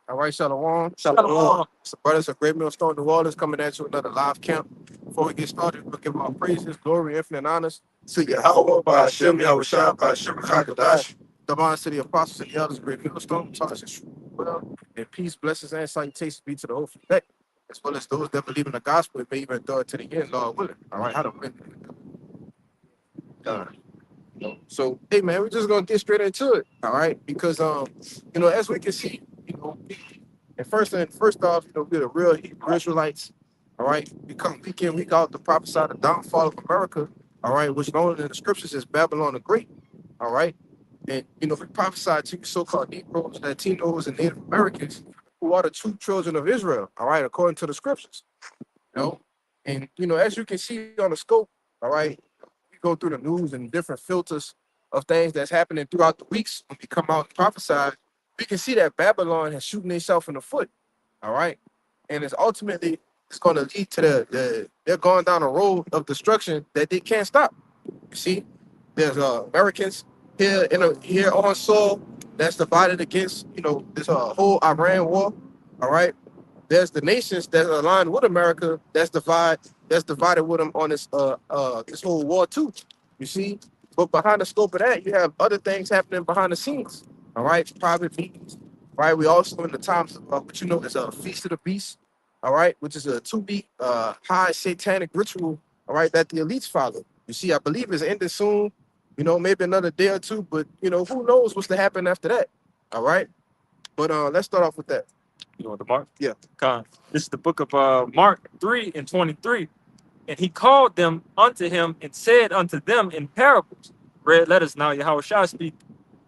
All right, Shalom. Shalom. So, brothers of Great Millstone, New Orleans, coming at you another live camp. Before we get started, we'll give our praises, glory, infinite honors to Yahweh, by Hashem, Yahushua, by Hashem, Chakadash, the bond city apostles and the elders of Great Millstone, Thomas and well, and peace, blessings, and salutations be to the whole elect, as well as those that believe in the gospel and may even endure to the end, Lord willing. All right, how to win. So, hey man, we're just gonna get straight into it, all right? Because as we can see, and first off, we're the real Hebrew Israelites, all right? We come week in, week out to prophesy the downfall of America, all right, which known in the scriptures as Babylon the Great, all right? And we prophesy to so-called Negroes, Latinos, and Native Americans who are the true children of Israel, all right, according to the scriptures. And as you can see on the scope, all right, we go through the news and different filters of things that's happening throughout the weeks when we come out and prophesy, we can see that Babylon has shooting itself in the foot, all right? And it's going to lead to they're going down a road of destruction that they can't stop. You see, there's Americans here on soil that's divided against, this whole Iran war, all right? There's the nations that are aligned with America that's divided with them on this whole war too. You see, but behind the scope of that, you have other things happening behind the scenes. All right, private meetings. Right, we also in the times of what is a feast of the beast. All right, which is a 2 week high satanic ritual. All right, that the elites follow. You see, I believe it's ending soon. Maybe another day or two, but who knows what's to happen after that. All right, but let's start off with that. You want the Mark? Yeah. This is the book of Mark 3 and 23. And he called them unto him and said unto them in parables. Red letters now, Yahweh shall speak.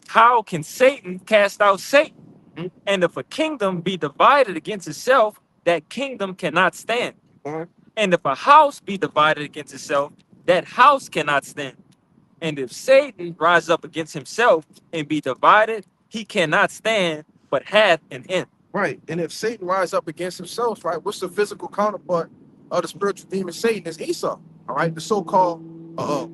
How can Satan cast out Satan? Mhm. And if a kingdom be divided against itself, that kingdom cannot stand. Mhm. And if a house be divided against itself, that house cannot stand. And if Satan rise up against himself and be divided, he cannot stand, but hath an end. Right. And if Satan rise up against himself, right, what's the physical counterpart of the spiritual demon Satan is Esau, all right, the so-called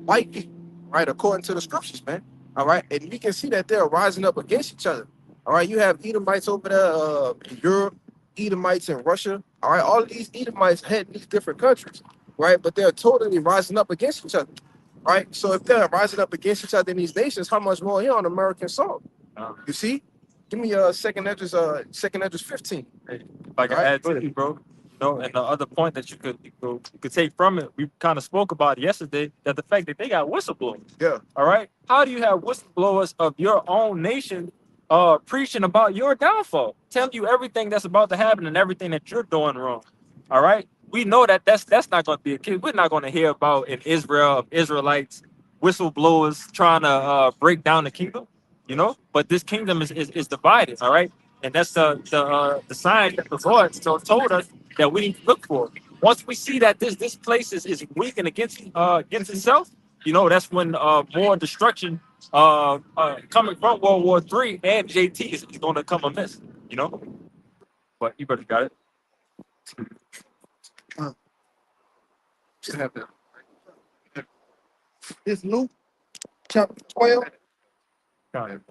white people, right, according to the scriptures, man. All right. And we can see that they're rising up against each other. All right. You have Edomites over there in Europe, Edomites in Russia. All right. All of these Edomites head these different countries, right? But they're totally rising up against each other. Right. So if they're rising up against each other in these nations, how much more here on American soil? You see? Give me second Edges 15. If I can All right, add go to ahead. you, bro. And the other point that you could take from it, we kind of spoke about yesterday, that the fact that they got whistleblowers. Yeah. All right. How do you have whistleblowers of your own nation preaching about your downfall, telling you everything that's about to happen and everything that you're doing wrong? All right. We know that that's not going to be a case. We're not going to hear about in Israel of Israelites whistleblowers trying to break down the kingdom, But this kingdom is divided. All right. And that's the sign that the Lord told us that we need to look for. Once we see that this place is weak and against itself, that's when more destruction coming from World War III and JT is going to come amiss. But you better got it. Uh, should have that. It's Luke chapter 12. Got it.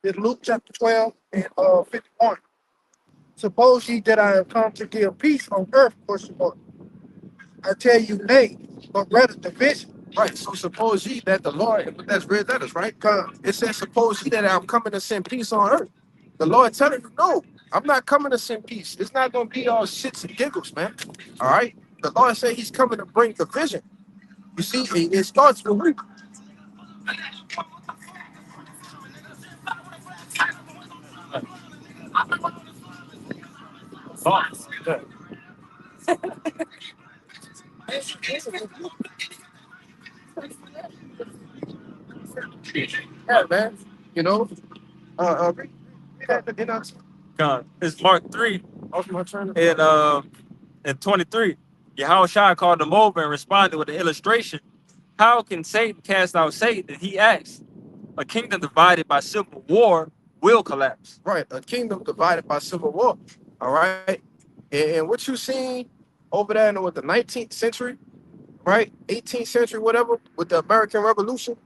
It's Luke chapter 12 and 51. Suppose ye that I have come to give peace on earth, question mark. I tell you, nay, but rather division. Right. So suppose ye that the Lord, but that's red letters, right? It says, suppose ye that I'm coming to send peace on earth. The Lord telling you, no, I'm not coming to send peace. It's not going to be all shits and giggles, man. All right. The Lord said he's coming to bring division. You see, it starts with we. Thoughts? Yeah, man. You know, read that again. It's Mark 3 Off my turn. and 23. Yahushua called them over and responded with an illustration. How can Satan cast out Satan? He asked. A kingdom divided by civil war will collapse. Right, a kingdom divided by civil war. All right, and what you seen over there in the 19th century, right, 18th century, whatever, with the American Revolution,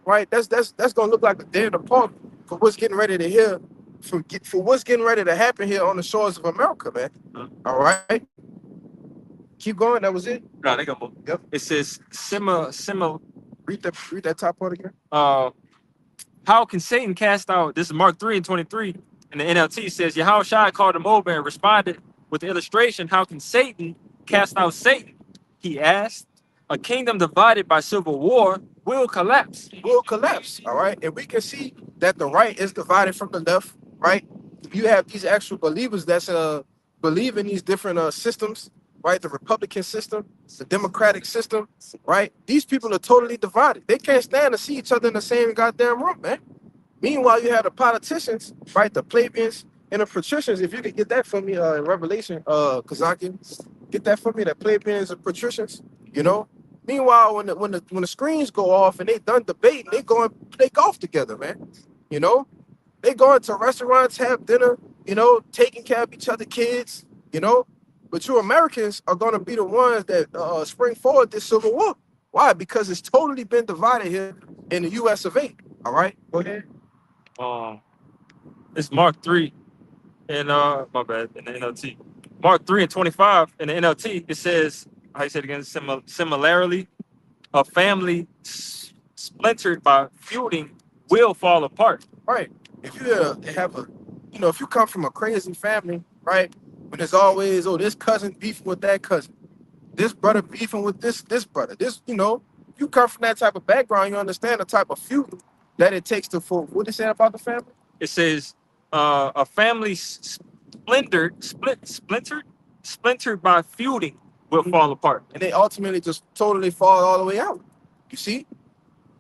right? That's gonna look like a day in the park for what's getting ready to hear for what's getting ready to happen here on the shores of America, man. All right, keep going. That was it. No, they got more. Yep. It says similar. Read that top part again. How can Satan cast out? This is Mark 3:23, and the NLT says Yahushua called him over and responded with the illustration. How can Satan cast out Satan? He asked. A kingdom divided by civil war will collapse. Will collapse. All right, and we can see that the right is divided from the left. Right, you have these actual believers that's believe in these different systems. Right, the Republican system, the Democratic system. Right, these people are totally divided. They can't stand to see each other in the same goddamn room, man. Meanwhile, you have the politicians, right, the plebeians and the patricians. If you could get that for me in Revelation, Kazaki, get that for me. The plebeians and patricians, you know. Meanwhile, when the screens go off and they done debating, they go and play golf together, man. You know, they go into restaurants, have dinner, you know, taking care of each other, kids, you know. But you Americans are gonna be the ones that spring forward this civil war. Why? Because it's totally been divided here in the U.S. of A. All right, go ahead. It's Mark 3 and my bad, in the NLT. Mark 3:25 in the NLT, it says, how you said again, similarly, a family splintered by feuding will fall apart. Right. If you have a, you know, if you come from a crazy family, right, when there's always, oh, this cousin beefing with that cousin, this brother beefing with this brother, this, you know, you come from that type of background, you understand the type of feud that it takes to form. What they say about the family? It says a family splintered by feuding will fall apart. And they ultimately just totally fall all the way out. You see,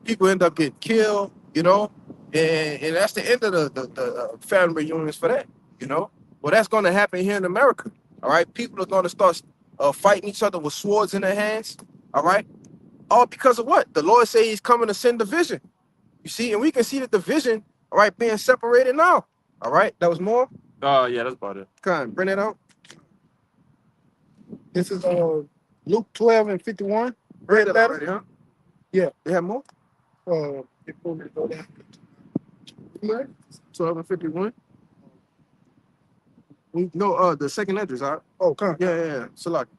people end up getting killed, you know, and that's the end of the family reunions for that, you know. Well, that's going to happen here in America. All right, people are going to start fighting each other with swords in their hands. All right, all because of what? The Lord says He's coming to send division. You see, and we can see the division, all right, being separated now. All right, that was more. Yeah, that's about it. Come on, bring it out. This is Luke 12:51. Read Red it letter. already, huh? Yeah. They have more. Before we go down. 12:51. No, the second address, all right? Oh, come. Yeah. Select.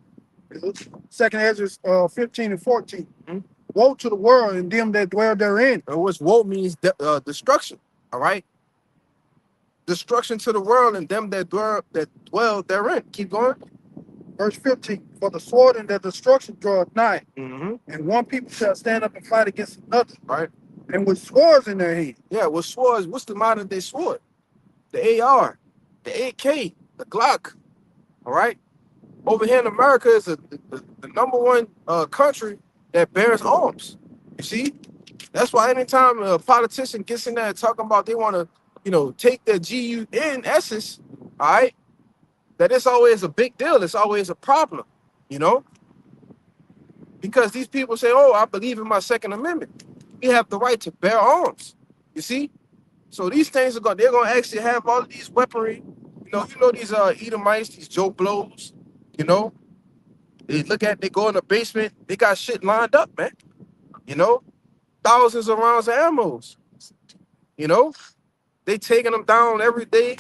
Second Ezra 15 and 14. Mhm. Woe to the world and them that dwell therein. What's woe means destruction. All right. Destruction to the world and them that dwell therein. Keep going. Verse 15. For the sword and the destruction draweth nigh, Mm-hmm. and one people shall stand up and fight against another, Right. and with swords in their hand. Yeah. With swords, what's the modern day sword? The AR, the AK, the Glock. All right. Over here in America is the number one country that bears arms. You see, that's why anytime a politician gets in there talking about they want to, you know, take their GUN essence, all right, that it's always a big deal. It's always a problem, you know, because these people say, "Oh, I believe in my Second Amendment. We have the right to bear arms." You see, so these things they're gonna actually have all of these weaponry. You know these Edomites, these Joe Blows. You know, they go in the basement, they got shit lined up, man. You know, thousands of rounds of ammo. You know, they taking them down every day,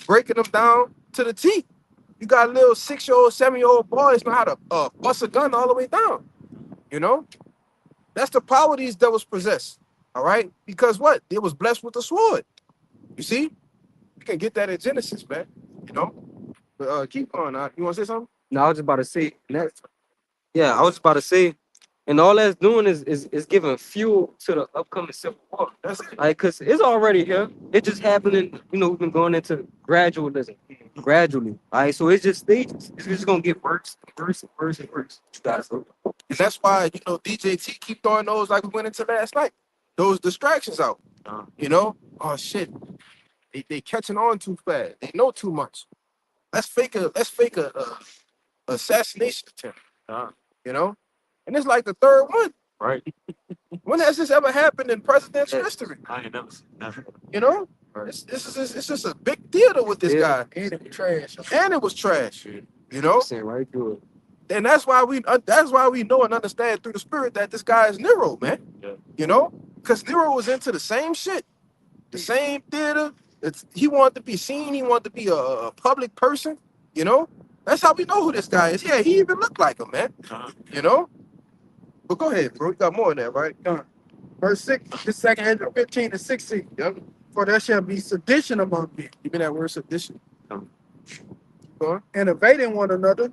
breaking them down to the T. You got little 6-year-old, 7-year-old boys know how to bust a gun all the way down. You know, that's the power these devils possess. All right, because what? They was blessed with a sword. You see, you can get that in Genesis, man. You know, but keep going. You want to say something? No, I was just about to say next. Yeah, I was about to say, and all that's doing is giving fuel to the upcoming civil war. That's it. Like, cause it's already here. It's just happening. You know, we've been going into gradually. All right, so it's just stages. It's just gonna get worse, worse, and worse, and worse. You guys know. And that's why, you know, DJT keep throwing those like we went into last night. Those distractions out. You know? Oh shit. They catching on too fast. They know too much. Let's fake a assassination attempt. You know? And it's like the third one. Right. When has this ever happened in presidential history? I ain't never seen that. You know? It's just a big theater with this guy. And it was trash. And it was trash. You know? Saying right through it. And that's why we know and understand through the spirit that this guy is Nero, man. Yeah. You know, because Nero was into the same shit, the same theater, He wanted to be seen. He wanted to be a public person. You know, that's how we know who this guy is. Yeah, he even looked like him, man. Uh-huh. You know. But go ahead, bro. You got more than that, right? Verse 6, the second Ezra 15 to 16. Yep. For there shall be sedition among men, Give me that word sedition. Go on. innovating one another,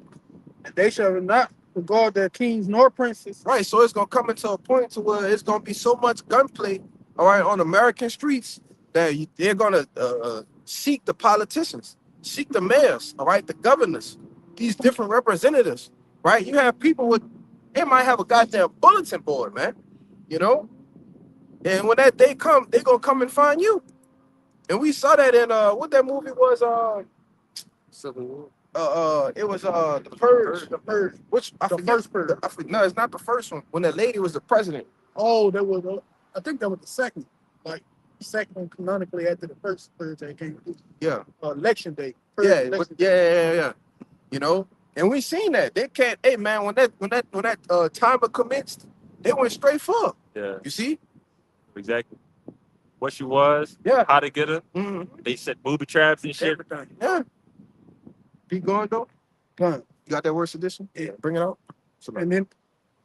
and they shall not regard their kings nor princes. Right. So it's gonna come into a point to where it's gonna be so much gunplay, all right, on American streets that they're gonna seek the politicians, seek the mayors, all right, the governors, these different representatives, right? You have people with, they might have a goddamn bulletin board, man, you know. And when that day come, they gonna come and find you. And we saw that in what that movie was, Civil War. it was the Purge. The Purge. Which I The forget. first Purge. No, it's not the first one. When that lady was the president. Oh, that was, I think that was the second. Like, second one canonically after the first Purge that came through. Yeah. Election day. Purge Yeah, election yeah. You know, and we seen that they can't. Hey, man, when that timer commenced, they went straight for her. Yeah, You see? exactly. What she was, Yeah. how to get her. Mm-hmm. They set booby traps and shit. everything. Yeah. Keep going though. Done. You got that word sedition? Yeah. Bring it out. So And then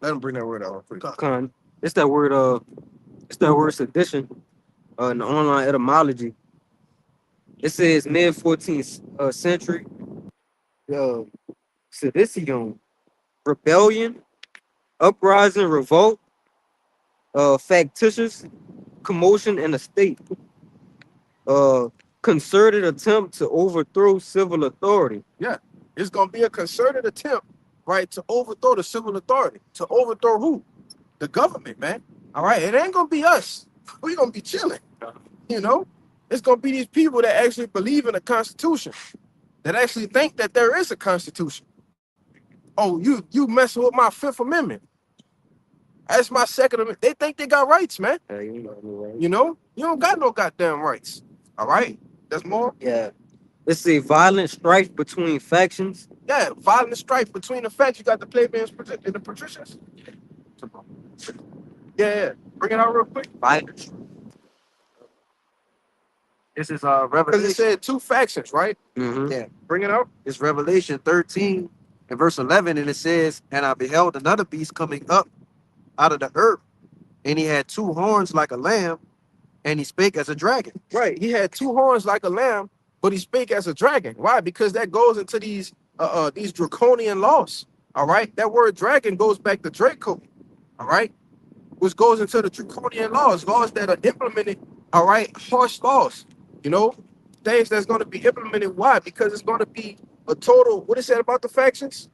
let them bring that word out. Please. Con. It's that word sedition in the online etymology. It says mid 14th century. Sedition, rebellion, uprising, revolt, factitious, commotion in a state, concerted attempt to overthrow civil authority. It's gonna be a concerted attempt, right, to overthrow the civil authority. To overthrow who? The government, man. All right. It ain't gonna be us. We're gonna be chilling. You know? It's gonna be these people that actually believe in the Constitution, that actually think that there is a Constitution. Oh, you messing with my Fifth Amendment. That's my Second Amendment. They think they got rights, man. You know? You don't got no goddamn rights. All right? That's more. Yeah. Let's see, violent strife between factions. Yeah, violent strife between the facts. You got the plebeians and the patricians. Yeah. Bring it out real quick. Violent. This is Because it Revelation. said two factions, right? Mm-hmm. Yeah. Bring it out. It's Revelation 13 and verse 11, and it says, "And I beheld another beast coming up out of the earth, and he had two horns like a lamb, and he spake as a dragon." Right. He had two horns like a lamb, but he spake as a dragon. Why? Because that goes into these draconian laws. All right. That word dragon goes back to Draco. All right. Which goes into the draconian laws that are implemented. All right. Harsh laws. You know, things that's going to be implemented. Why? Because it's going to be a total. What it said about the factions?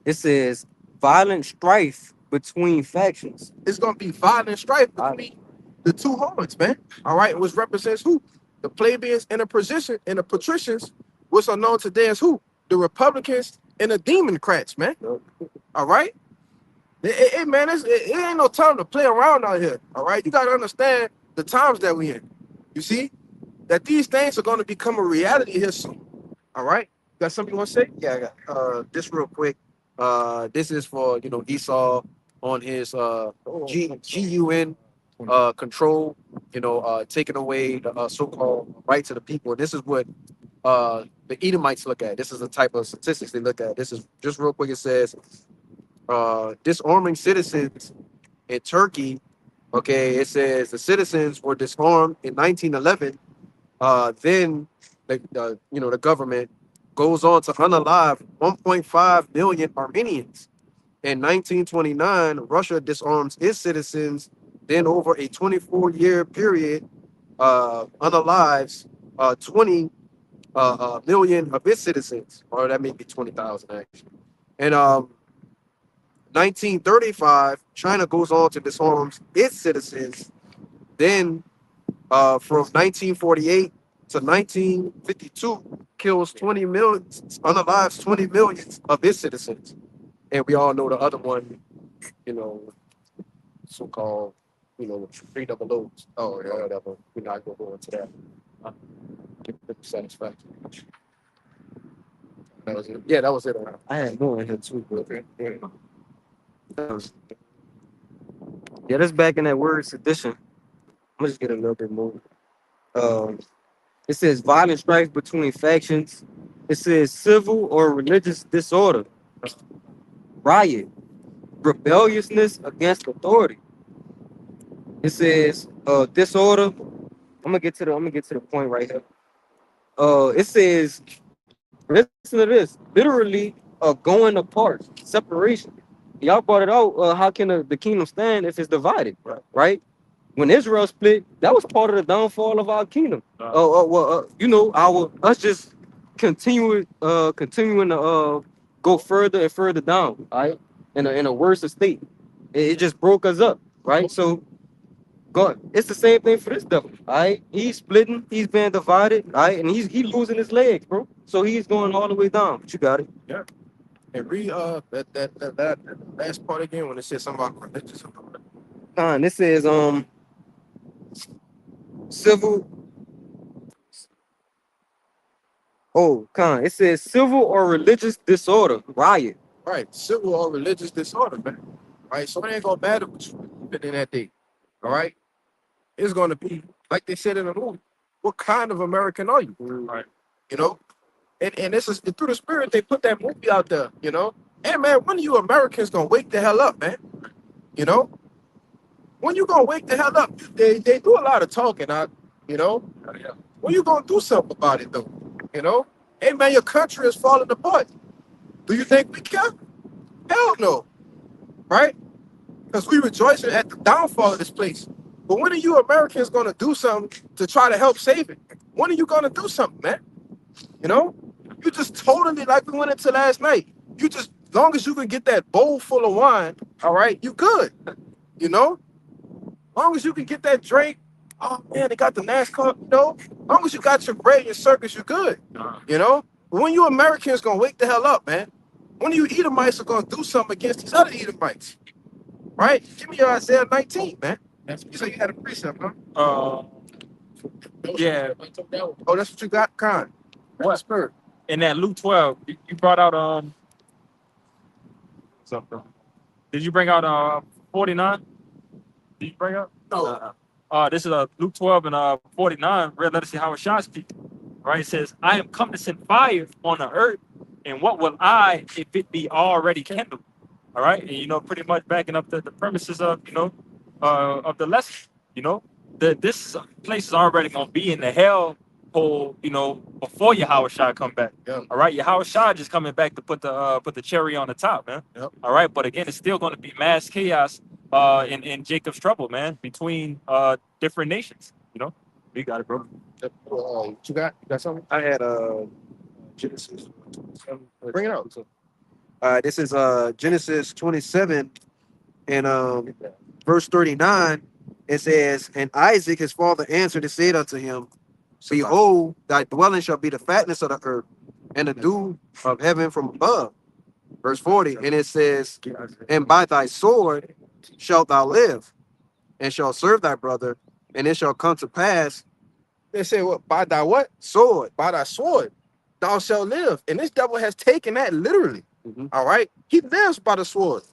It says violent strife between factions. It's going to be violent strife between the two horns, man. All right. Which represents who? The plebeians and the patricians, which are known today as who? The Republicans and the Democrats, man. All right. Man, it ain't no time to play around out here. All right. You got to understand the times that we in. You see? That these things are going to become a reality here soon. All right. Got something you want to say? Yeah, I got this real quick. This is for Esau on his GUN control, taking away the so-called rights of the people. And this is what the Edomites look at. This is the type of statistics they look at. This is just real quick. It says disarming citizens in Turkey. Okay, it says the citizens were disarmed in 1911. Then the government goes on to unalive 1.5 million Armenians. In 1929, Russia disarms its citizens. Then over a 24-year period, unalives 20 million of its citizens, or that may be 20,000 actually. And 1935, China goes on to disarm its citizens. Then from 1948 to 1952, kills 20 million, unalives 20 million of its citizens. And we all know the other one, so-called, three double O's. Oh, yeah, whatever. We're not going to go into that. Give it satisfaction. That was it. Yeah, that was it. I had more in here too, but Okay. Yeah. yeah, that's back in that word sedition. I'm gonna just get a little bit more. It says violent strife between factions. It says civil or religious disorder, riot, rebelliousness against authority. It says disorder. I'm gonna get to the point right here. It says, listen to this. Literally, going apart, separation. Y'all brought it out. How can the kingdom stand if it's divided? Right? When Israel split, that was part of the downfall of our kingdom. You know, our us just continuing to go further and further down, right? In a worse state. It just broke us up, right? So God, it's the same thing for this devil. All right, he's splitting, he's being divided, all right, and he losing his legs, bro. So he's going all the way down. But you got it. And read that last part again when it says something about religious. This says civil. It says civil or religious disorder, riot. Right, civil or religious disorder, man. Right, so it ain't gonna matter what you been in that day. All right, it's gonna be like they said in the movie. What kind of American are you? Right. You know, and this is through the spirit they put that movie out there. You know, hey man, when are you Americans gonna wake the hell up, man? You know, when you gonna wake the hell up? They do a lot of talking, you know. When you gonna do something about it though? You know, hey man, your country is falling apart. Do you think we care? Hell no, right? Because we rejoicing at the downfall of this place. But when are you Americans gonna do something to try to help save it? When are you gonna do something, man? You know, you just totally like we went into last night. You just, as long as you can get that bowl full of wine, all right, you good. You know, as long as you can get that drink. Oh man, they got the NASCAR. You know, as long as you got your bread and your circus, you good. You know, but when you Americans gonna wake the hell up, man? When you Edomites are gonna do something against these other Edomites, right? Give me your Isaiah 19, man. You say you had a precept, huh? Yeah. Oh, that's what you got, Con. What? Spirit. In that Luke 12, you brought out something. Did you bring out 49? Did you bring out? No. This is Luke 12 and 49. Let us see how it shot speak. Right? It says, I am come to send fire on the earth, and what will I if it be already kindled? All right, and you know, pretty much backing up the premises of of the lesson. You know, this place is already gonna be in the hell hole. You know, before Yahweh Shai come back. Yeah. All right, Yahweh Shai just coming back to put the cherry on the top, man. Yep. All right, but again, it's still gonna be mass chaos in Jacob's trouble, man, between different nations. You know, we got it, bro. What you got? You got something? I had Genesis. Bring it out. This is Genesis 27 and verse 39. It says, and Isaac his father answered and said unto him, behold, thy dwelling shall be the fatness of the earth, and the dew of heaven from above. Verse 40, and it says, and by thy sword shalt thou live, and shalt serve thy brother, and it shall come to pass. They say, what? By thy what? Sword. By thy sword thou shalt live. And this devil has taken that literally. Mhm. All right? He lives by the sword.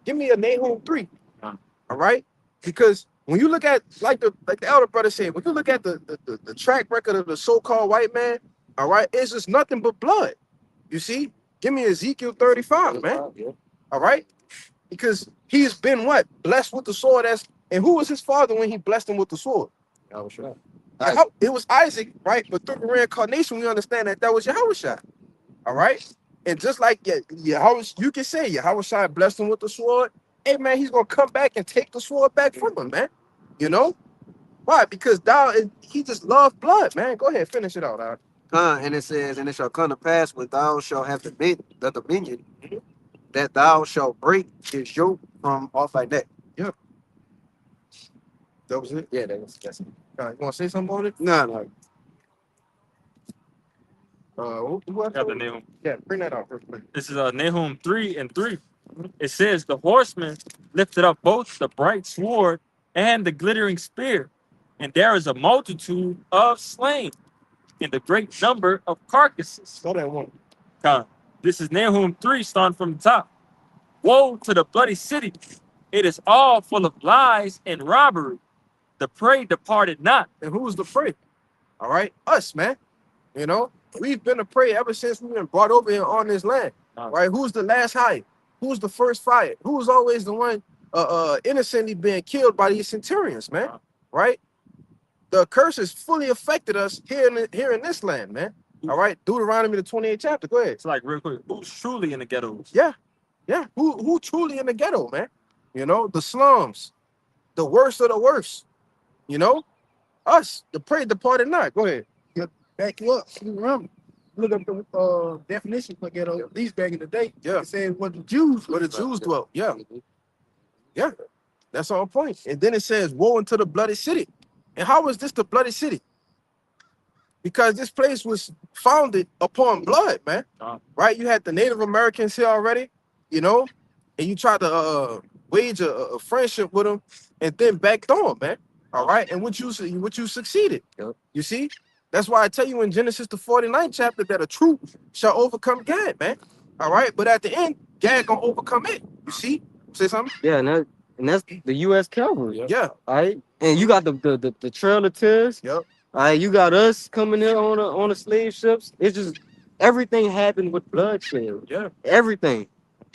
Give me a Nahum 3. All right? Because when you look at, like the elder brother said, when you look at the track record of the so-called white man, all right, it's just nothing but blood. You see? Give me Ezekiel 35, man. All right? Because he has been what? Blessed with the sword. And who was his father when he blessed him with the sword? It was Isaac, right? But through the reincarnation, we understand that was Yahushua. All right? And just like you can say Yahushua blessed him with the sword, hey man, he's gonna come back and take the sword back from him, man. You know? Why? Because he just loved blood, man. Go ahead, finish it out, Al. And it says, and it shall come to pass when thou shalt have the dominion, that thou shalt break his yoke from off thy neck. That was it? Yeah, that's it. You want to say something about it? No. Who else? Got the Nahum. Yeah, bring that out real quick. This is Nahum 3 and 3. It says, the horseman lifted up both the bright sword and the glittering spear, and there is a multitude of slain, and a great number of carcasses. Start that one. This is Nahum 3, starting from the top. Woe to the bloody city! It is all full of lies and robbery. The prey departed not. And who was the prey? All right, us, man. You know, we've been a prey ever since we've been brought over here on this land. Right? Who's the last hired? Who's the first fired? Who's always the one innocently being killed by these centurions, man? Right? The curse has fully affected us here in this land, man. All right, Deuteronomy the 28th chapter. Go ahead. It's like real quick. Who's truly in the ghettos? Yeah. Who truly in the ghetto, man? You know, the slums, the worst of the worst. You know, us, the prey departed not. Go ahead. Back you up. You remember? Look up the definition for ghetto. At least back in the day. Yeah. It said what the Jews. Where the Jews dwelt. Yeah. Yeah. That's on point. And then it says, woe unto the bloody city. And how was this the bloody city? Because this place was founded upon blood, man. Right? You had the Native Americans here already, you know, and you tried to wage a friendship with them and then backed on, man. All right. And what you succeeded. Yep. You see? That's why I tell you in Genesis the 49th chapter that a troop shall overcome Gad, man. All right. But at the end, Gad gonna overcome it. You see? Say something? Yeah, and that's the U.S. cavalry. Yeah. All right, and you got the Trail of Tears. Yep. All right, you got us coming in on the slave ships. It's just everything happened with bloodshed. Yeah. Everything.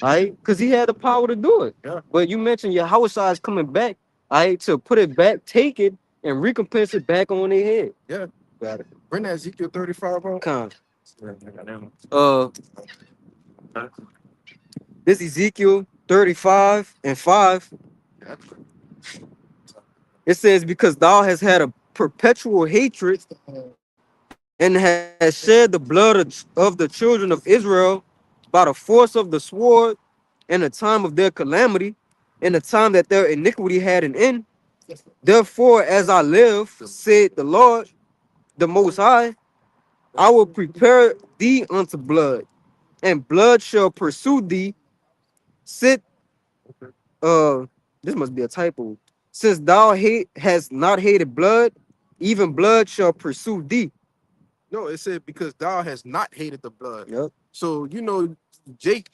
All right, because he had the power to do it. Yeah. But you mentioned your house size coming back. All right, to put it back, take it, and recompense it back on their head. Yeah. Got it. Bring that Ezekiel 35 on. Con. This Ezekiel 35:5. It says, because thou hast had a perpetual hatred and has shed the blood of the children of Israel by the force of the sword in the time of their calamity, in the time that their iniquity had an end. Therefore, as I live, said the Lord, the Most High, I will prepare thee unto blood, and blood shall pursue thee. Sit, this must be a typo. Since thou has not hated blood, even blood shall pursue thee. No, it said because thou has not hated the blood. Yep. So you know, Jake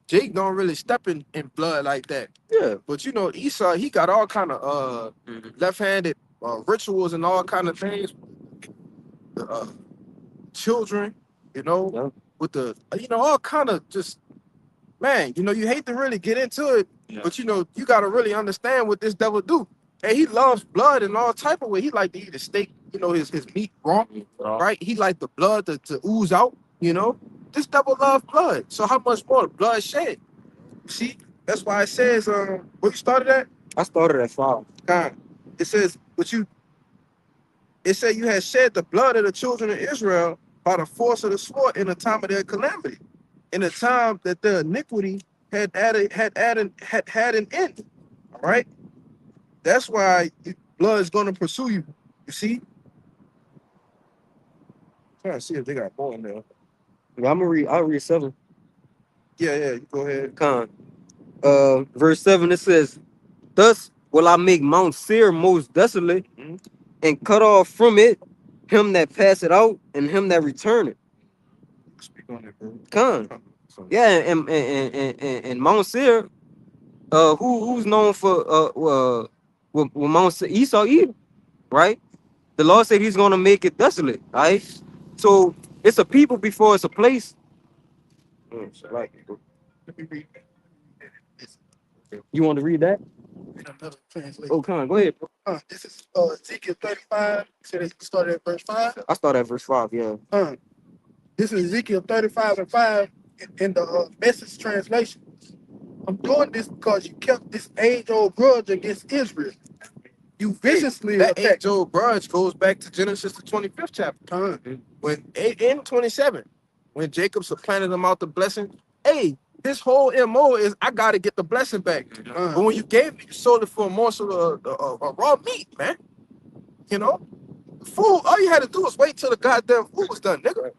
don't really step in blood like that. Yeah. But you know, Esau, he got all kind of left-handed rituals and all kind of things. Children, you know, Yep. with the all kind of just, man, you hate to really get into it, but you got to really understand what this devil do. And he loves blood in all type of way. He like to eat a steak, his meat raw, right? He like the blood to ooze out, This devil loves blood. So how much more blood shed? See, that's why it says, where you started at? I started at 5. God, it says, it said you had shed the blood of the children of Israel by the force of the sword in the time of their calamity, in the time that their iniquity had an end. All right, that's why blood is going to pursue you. You see? Trying to see if they got more in there. Yeah, I'll read 7. Yeah, you go ahead. Con. Verse 7, it says, thus will I make Mount Seir most desolate, and cut off from it him that passeth out and him that returneth. Speak on it, bro. Con. Yeah, and Mount Seir, who's known for with Mount Seir, Esau Edom, right? The Lord said he's gonna make it desolate, right? So it's a people before it's a place. Right. Let me read that. You want to read that? In another translation. Oh, Con, go ahead, bro. This is Ezekiel 35. So they started at verse 5. I start at verse 5, yeah. This is Ezekiel 35:5 in the Message translation. I'm doing this because you kept this age-old grudge against Israel. You viciously that attacked. age-old grudge goes back to Genesis the 25th chapter. When in 27, when Jacob supplanted them out the blessing, his whole MO is I gotta get the blessing back. But when you gave me, you sold it for a morsel of raw meat, man. Food, all you had to do was wait till the goddamn food was done, nigga.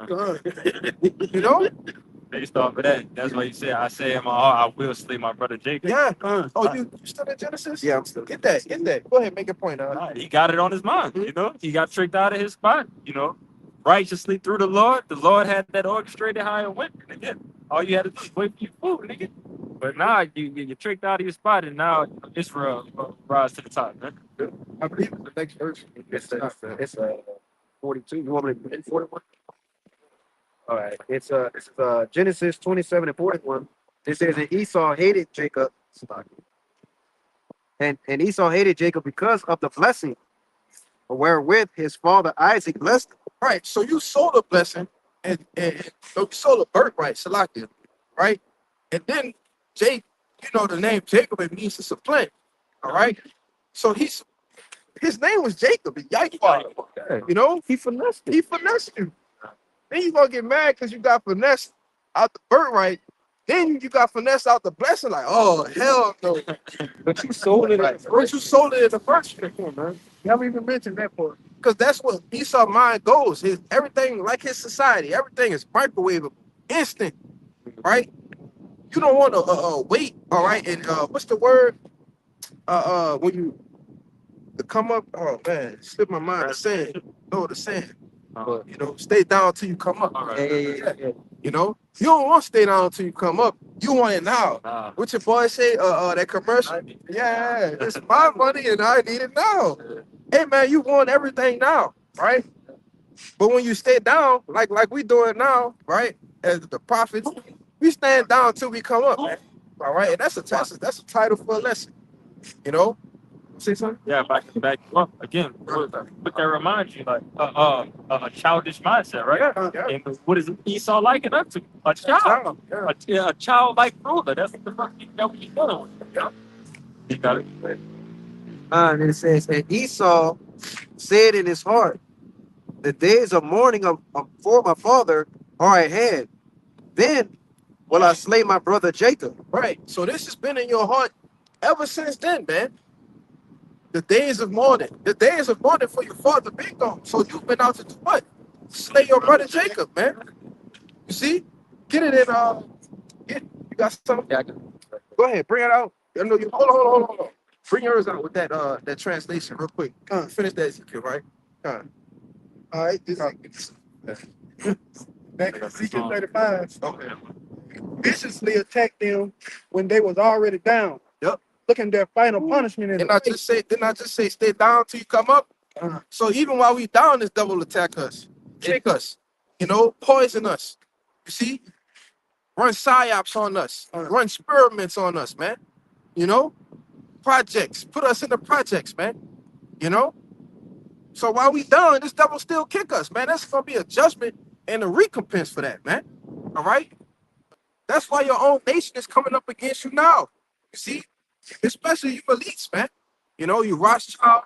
Based off of that, that's why you say, I say in my heart, I will slay my brother Jacob. Yeah. Oh, you still in Genesis? Yeah, I'm still. Get that. Go ahead, make a point. He got it on his mind, He got tricked out of his spot, Righteously through the Lord had that orchestrated how it went. And again, all you had to do was wait for your food, nigga. But now you're tricked out of your spot, and now Israel rise to the top, man. I believe in the next verse. It's 42. You want me to read 41? All right. It's Genesis 27 and 41. It says, and Esau hated Jacob. And Esau hated Jacob because of the blessing wherewith his father Isaac blessed him. Right. So you sold a blessing and so you sold a birthright, Salakia, right? And then Jake, you know the name Jacob, it means to supplant. All right. So his name was Jacob, Yikes. You know, He finessed it. he finessed you. Then you gonna get mad because you got finessed out the birthright. Then you got finessed out the blessing, like, oh hell no. But you sold it. Right. But you sold it in the first place, man. You haven't even mentioned that part. Because that's what Esau mind goes. His everything, like his society, everything is microwavable, instant, right? You don't want to wait, all right? And what's the word? When you to come up, oh man, it slipped my mind. The sand, no, the sand. You know, stay down till you come up. All Yeah, right. yeah. You know, you don't want to stay down till you come up. You want it now. Nah. What your boy say? That commercial. Yeah, it's my money and I need it now. Hey man, you want everything now, right? But when you stay down, like we doing now, right? As the prophets, we stand down till we come up, man. All right, and that's a title for a lesson. You know, say something. Yeah, back up again. What that reminds you, like a childish mindset, right? Yeah. And what is Esau liking up to? A child, Yeah. a childlike ruler. That's what the fuck that we dealing with. Yeah. You got it. And it says, and Esau said in his heart, the days of mourning for my father are at hand. Then will I slay my brother Jacob. Right. So this has been in your heart ever since then, man. The days of mourning for your father been gone. So you've been out to do what? Slay your brother Jacob, man. You see? Get it in. You got something? Yeah, Go ahead, bring it out. I know you. Hold on. Bring yours out with that translation real quick. Finish that Ezekiel, right? All right, this is back in Ezekiel 35. Okay. Viciously attacked them when they was already down. Yep. Looking their final punishment in Didn't the I just say stay down till you come up? So even while we down, this devil attack us, shake us, you know, poison us. You see? Run psyops on us, run experiments on us, man. You know? Projects. Put us in the projects, man. You know? So while we down, this devil still kick us, man. That's gonna be a judgment and a recompense for that, man. All right? That's why your own nation is coming up against you now. You see? Especially you elites, man. You know, you Rothschild,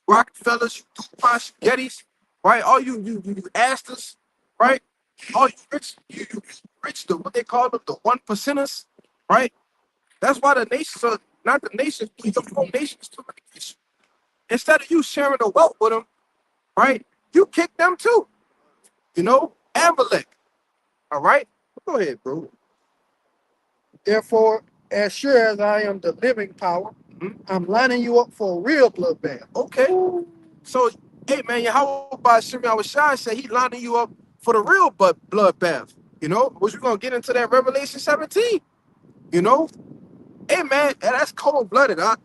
Rockefellers, you DuPont, Gettys, right? All you Astors, right? All you rich, what they call them, the 1%ers, right? That's why the nations are not the nations, but the whole nations took against you. Instead of you sharing the wealth with them, right? You kick them too. You know, Amalek. All right? Go ahead, bro. Therefore, as sure as I am the living power, I'm lining you up for a real bloodbath. Okay. So, hey, man, Yahweh by Shimon Awashai said he lining you up for the real bloodbath. You know, which we're going to get into that Revelation 17. You know? Hey, man, and that's cold-blooded, huh?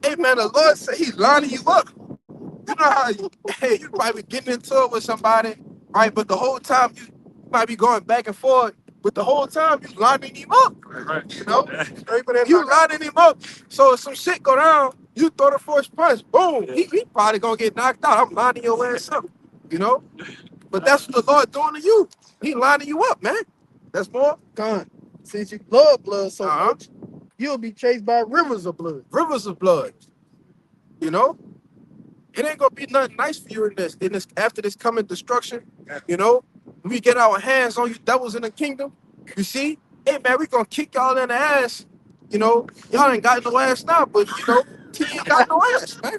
Hey, man, the Lord said he's lining you up. You know how you might be getting into it with somebody, right? But the whole time you might be going back and forth, but the whole time you lining him up. Right. You know? You lining him up. So if some shit go down, you throw the first punch, boom, he probably gonna get knocked out. I'm lining your ass up, you know? But that's what the Lord doing to you. He lining you up, man. That's more. Gone. Since you love blood so Uh-huh. much, you'll be chased by rivers of blood. Rivers of blood. You know? It ain't gonna be nothing nice for you in this after this coming destruction. You know? We get our hands on you devils in the kingdom. You see? Hey man, we gonna kick y'all in the ass. You know, y'all ain't got no ass now, but you know, T ain't got no ass, man.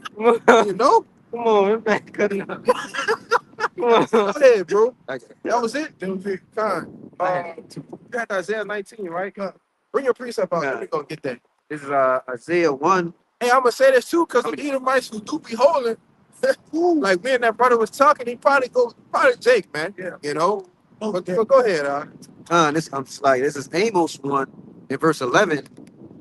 You know? Come on, man. Cut it out. Come on. Go ahead, bro. Okay. That was it? That was it. Fine. You had Isaiah 19, right? Bring your precept out. Yeah. We gonna get that. This is Isaiah 1. Hey, I'm gonna say this too, because the Edomites who do be holding, like me and that brother was talking, he probably Jake, man. Yeah. You know? But go ahead, This is Amos 1 in verse 11.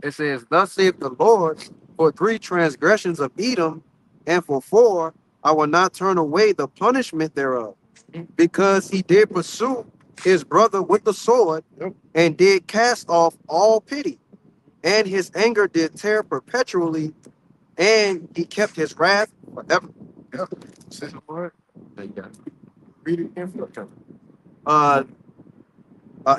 It says, thus saith the Lord, for 3 transgressions of Edom, and for 4 I will not turn away the punishment thereof, because he did pursue his brother with the sword, Yep. and did cast off all pity, and his anger did tear perpetually, and he kept his wrath forever. Yep. Say some more. There you go. Read it again. Okay.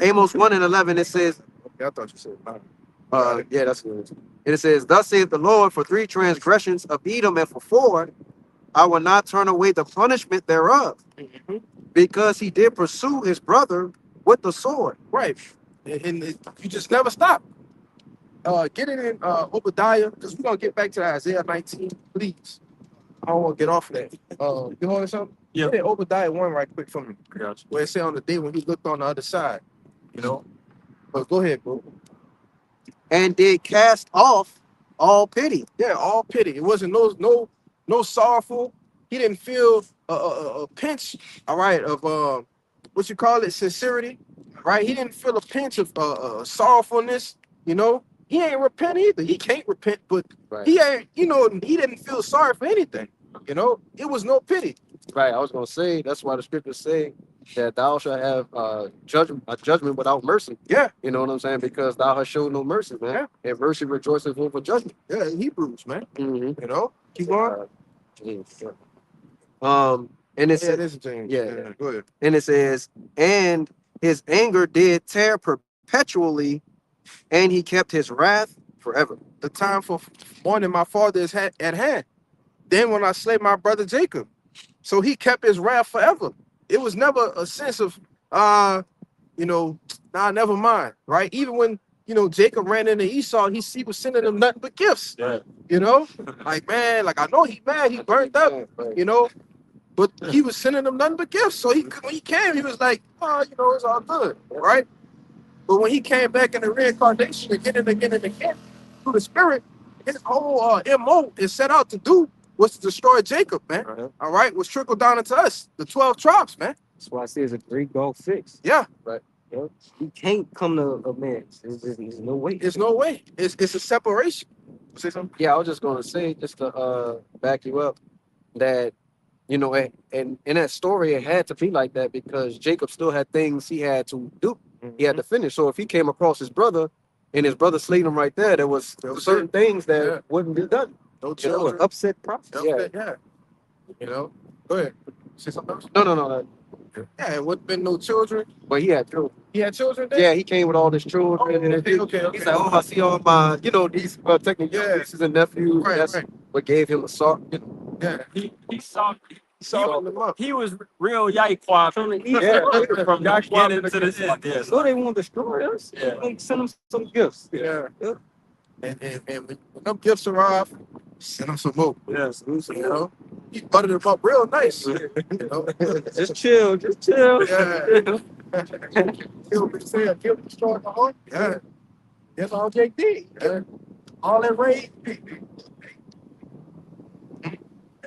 Amos 1:11, it says, Okay, I thought you said nine. yeah, that's good. And it says, thus saith the Lord, for 3 transgressions of Edom, and for 4, I will not turn away the punishment thereof, Mhm. because he did pursue his brother with the sword. Right. And you just never stop. Get it in Obadiah, because we're gonna get back to Isaiah 19, please. I don't want to get off of that. You holding something? Yeah. Get in Obadiah 1 right quick for me. Gotcha. Where it say on the day when he looked on the other side. You know? But go ahead, bro. And did cast off all pity. Yeah, all pity. It wasn't no sorrowful. He didn't feel a pinch, all right, of what you call it, sincerity, right? He didn't feel a pinch of sorrowfulness. You know, he ain't repent either. He can't repent, but Right. he ain't. You know, he didn't feel sorry for anything. You know, it was no pity. Right. I was gonna say that's why the scriptures say that thou shalt have a judgment without mercy. Yeah, You know what I'm saying? Because thou hast showed no mercy, man. Yeah. And mercy rejoiceth over judgment. yeah, in Hebrews, man. Mm-hmm. You know, keep going. And it Yeah, says, this is James. yeah. Go ahead. and it says, and his anger did tear perpetually, and he kept his wrath forever. The time for mourning my father is at hand. Then when I slay my brother Jacob, so he kept his wrath forever. It was never a sense of never mind, right? Even when Jacob ran into Esau, he was sending him nothing but gifts. Yeah. You know, like man, like I know he mad, he burnt up, you know, but he was sending him nothing but gifts. So when he came, he was like, oh, it's all good, right? But when he came back in the reincarnation again and again and again through the spirit, his whole MO is set out to do was to destroy Jacob, man. Uh-huh. All right, was trickled down into us, the 12 tribes, man. That's why I say it's a great dog fix. Yeah, You know, you can't come to a man. There's no way. there's no way. It's a separation. Say something? Yeah, I was just gonna say, just to back you up, that and in that story it had to be like that because Jacob still had things he had to do. He had to finish. So if he came across his brother and his brother slayed him right there was certain things that Yeah. wouldn't be done. No You know, children. an upset prophet. Yeah. You know, go ahead. Say something else? No. Yeah, it wouldn't been no children. But he had children. He had children then? Yeah, he came with all his children. Oh, and okay. He's like, oh, I see all my, these technically Yeah. nieces and nephews. Right, That's right. what gave him a sort. Yeah. He saw He saw them up. he was real Yaiqua from the east from the beginning to the end. Yeah. So they want to destroy us. Yeah. Like, send them some gifts. Yeah. And when them gifts arrive, send them some more. Yes. You know, he buttered them up real nice. You know? Just chill. Yeah. Kill destroy the heart. Yeah. That's all Jake did. Yeah. All that rage.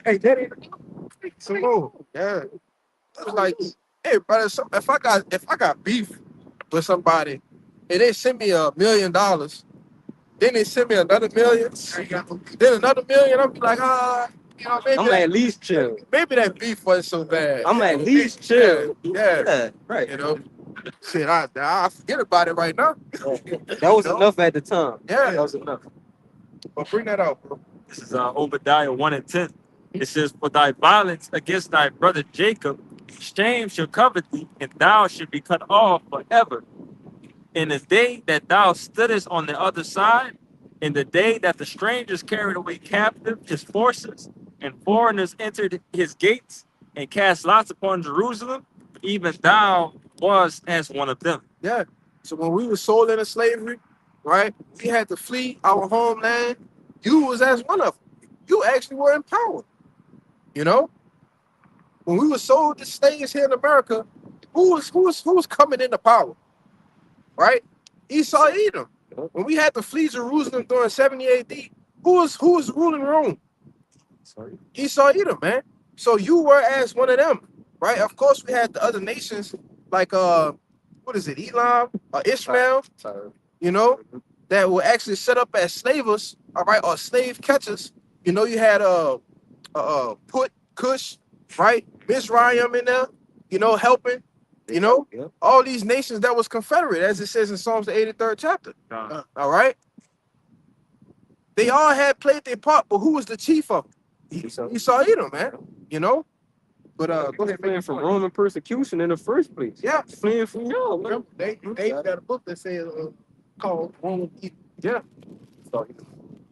Hey, that ain't Some more. Yeah. It was like, hey, brother, if I got beef with somebody and they send me $1 million, then they send me another million, then another million, I'm like, maybe I'm at least chill. maybe that beef wasn't so bad. I'm at least chill. Yeah. Right. You know, shit, I forget about it right now. That was enough at the time. Yeah. That was enough. But bring that out, bro. This is Obadiah 1:10. It says, for thy violence against thy brother Jacob, shame shall cover thee, and thou shalt be cut off forever. In the day that thou stoodest on the other side, in the day that the strangers carried away captive his forces, and foreigners entered his gates, and cast lots upon Jerusalem, even thou was as one of them. Yeah. So when we were sold into slavery, right, we had to flee our homeland. You was as one of them. You actually were in power. You know, when we were sold to slaves here in America, who was coming into power? Right? Esau Edom. When we had to flee Jerusalem during 70 AD, who was ruling Rome? Sorry. Esau Edom, man. So you were as one of them, right? Of course, we had the other nations like what is it, Elam or Ishmael, you know, that were actually set up as slavers, all right, or slave catchers. You know, you had Put, Cush, right? Mizraim in there, you know, helping, you know, Yep. all these nations that was confederate, as it says in Psalms the 83rd chapter. All right. They all had played their part, but who was the chief of them? Esau Edom, man. You know? But go ahead, Fleeing from Roman persecution in the first place. Yeah. Fleeing from y'all, man. Remember, they got a book that says called Roman Eden. Yeah.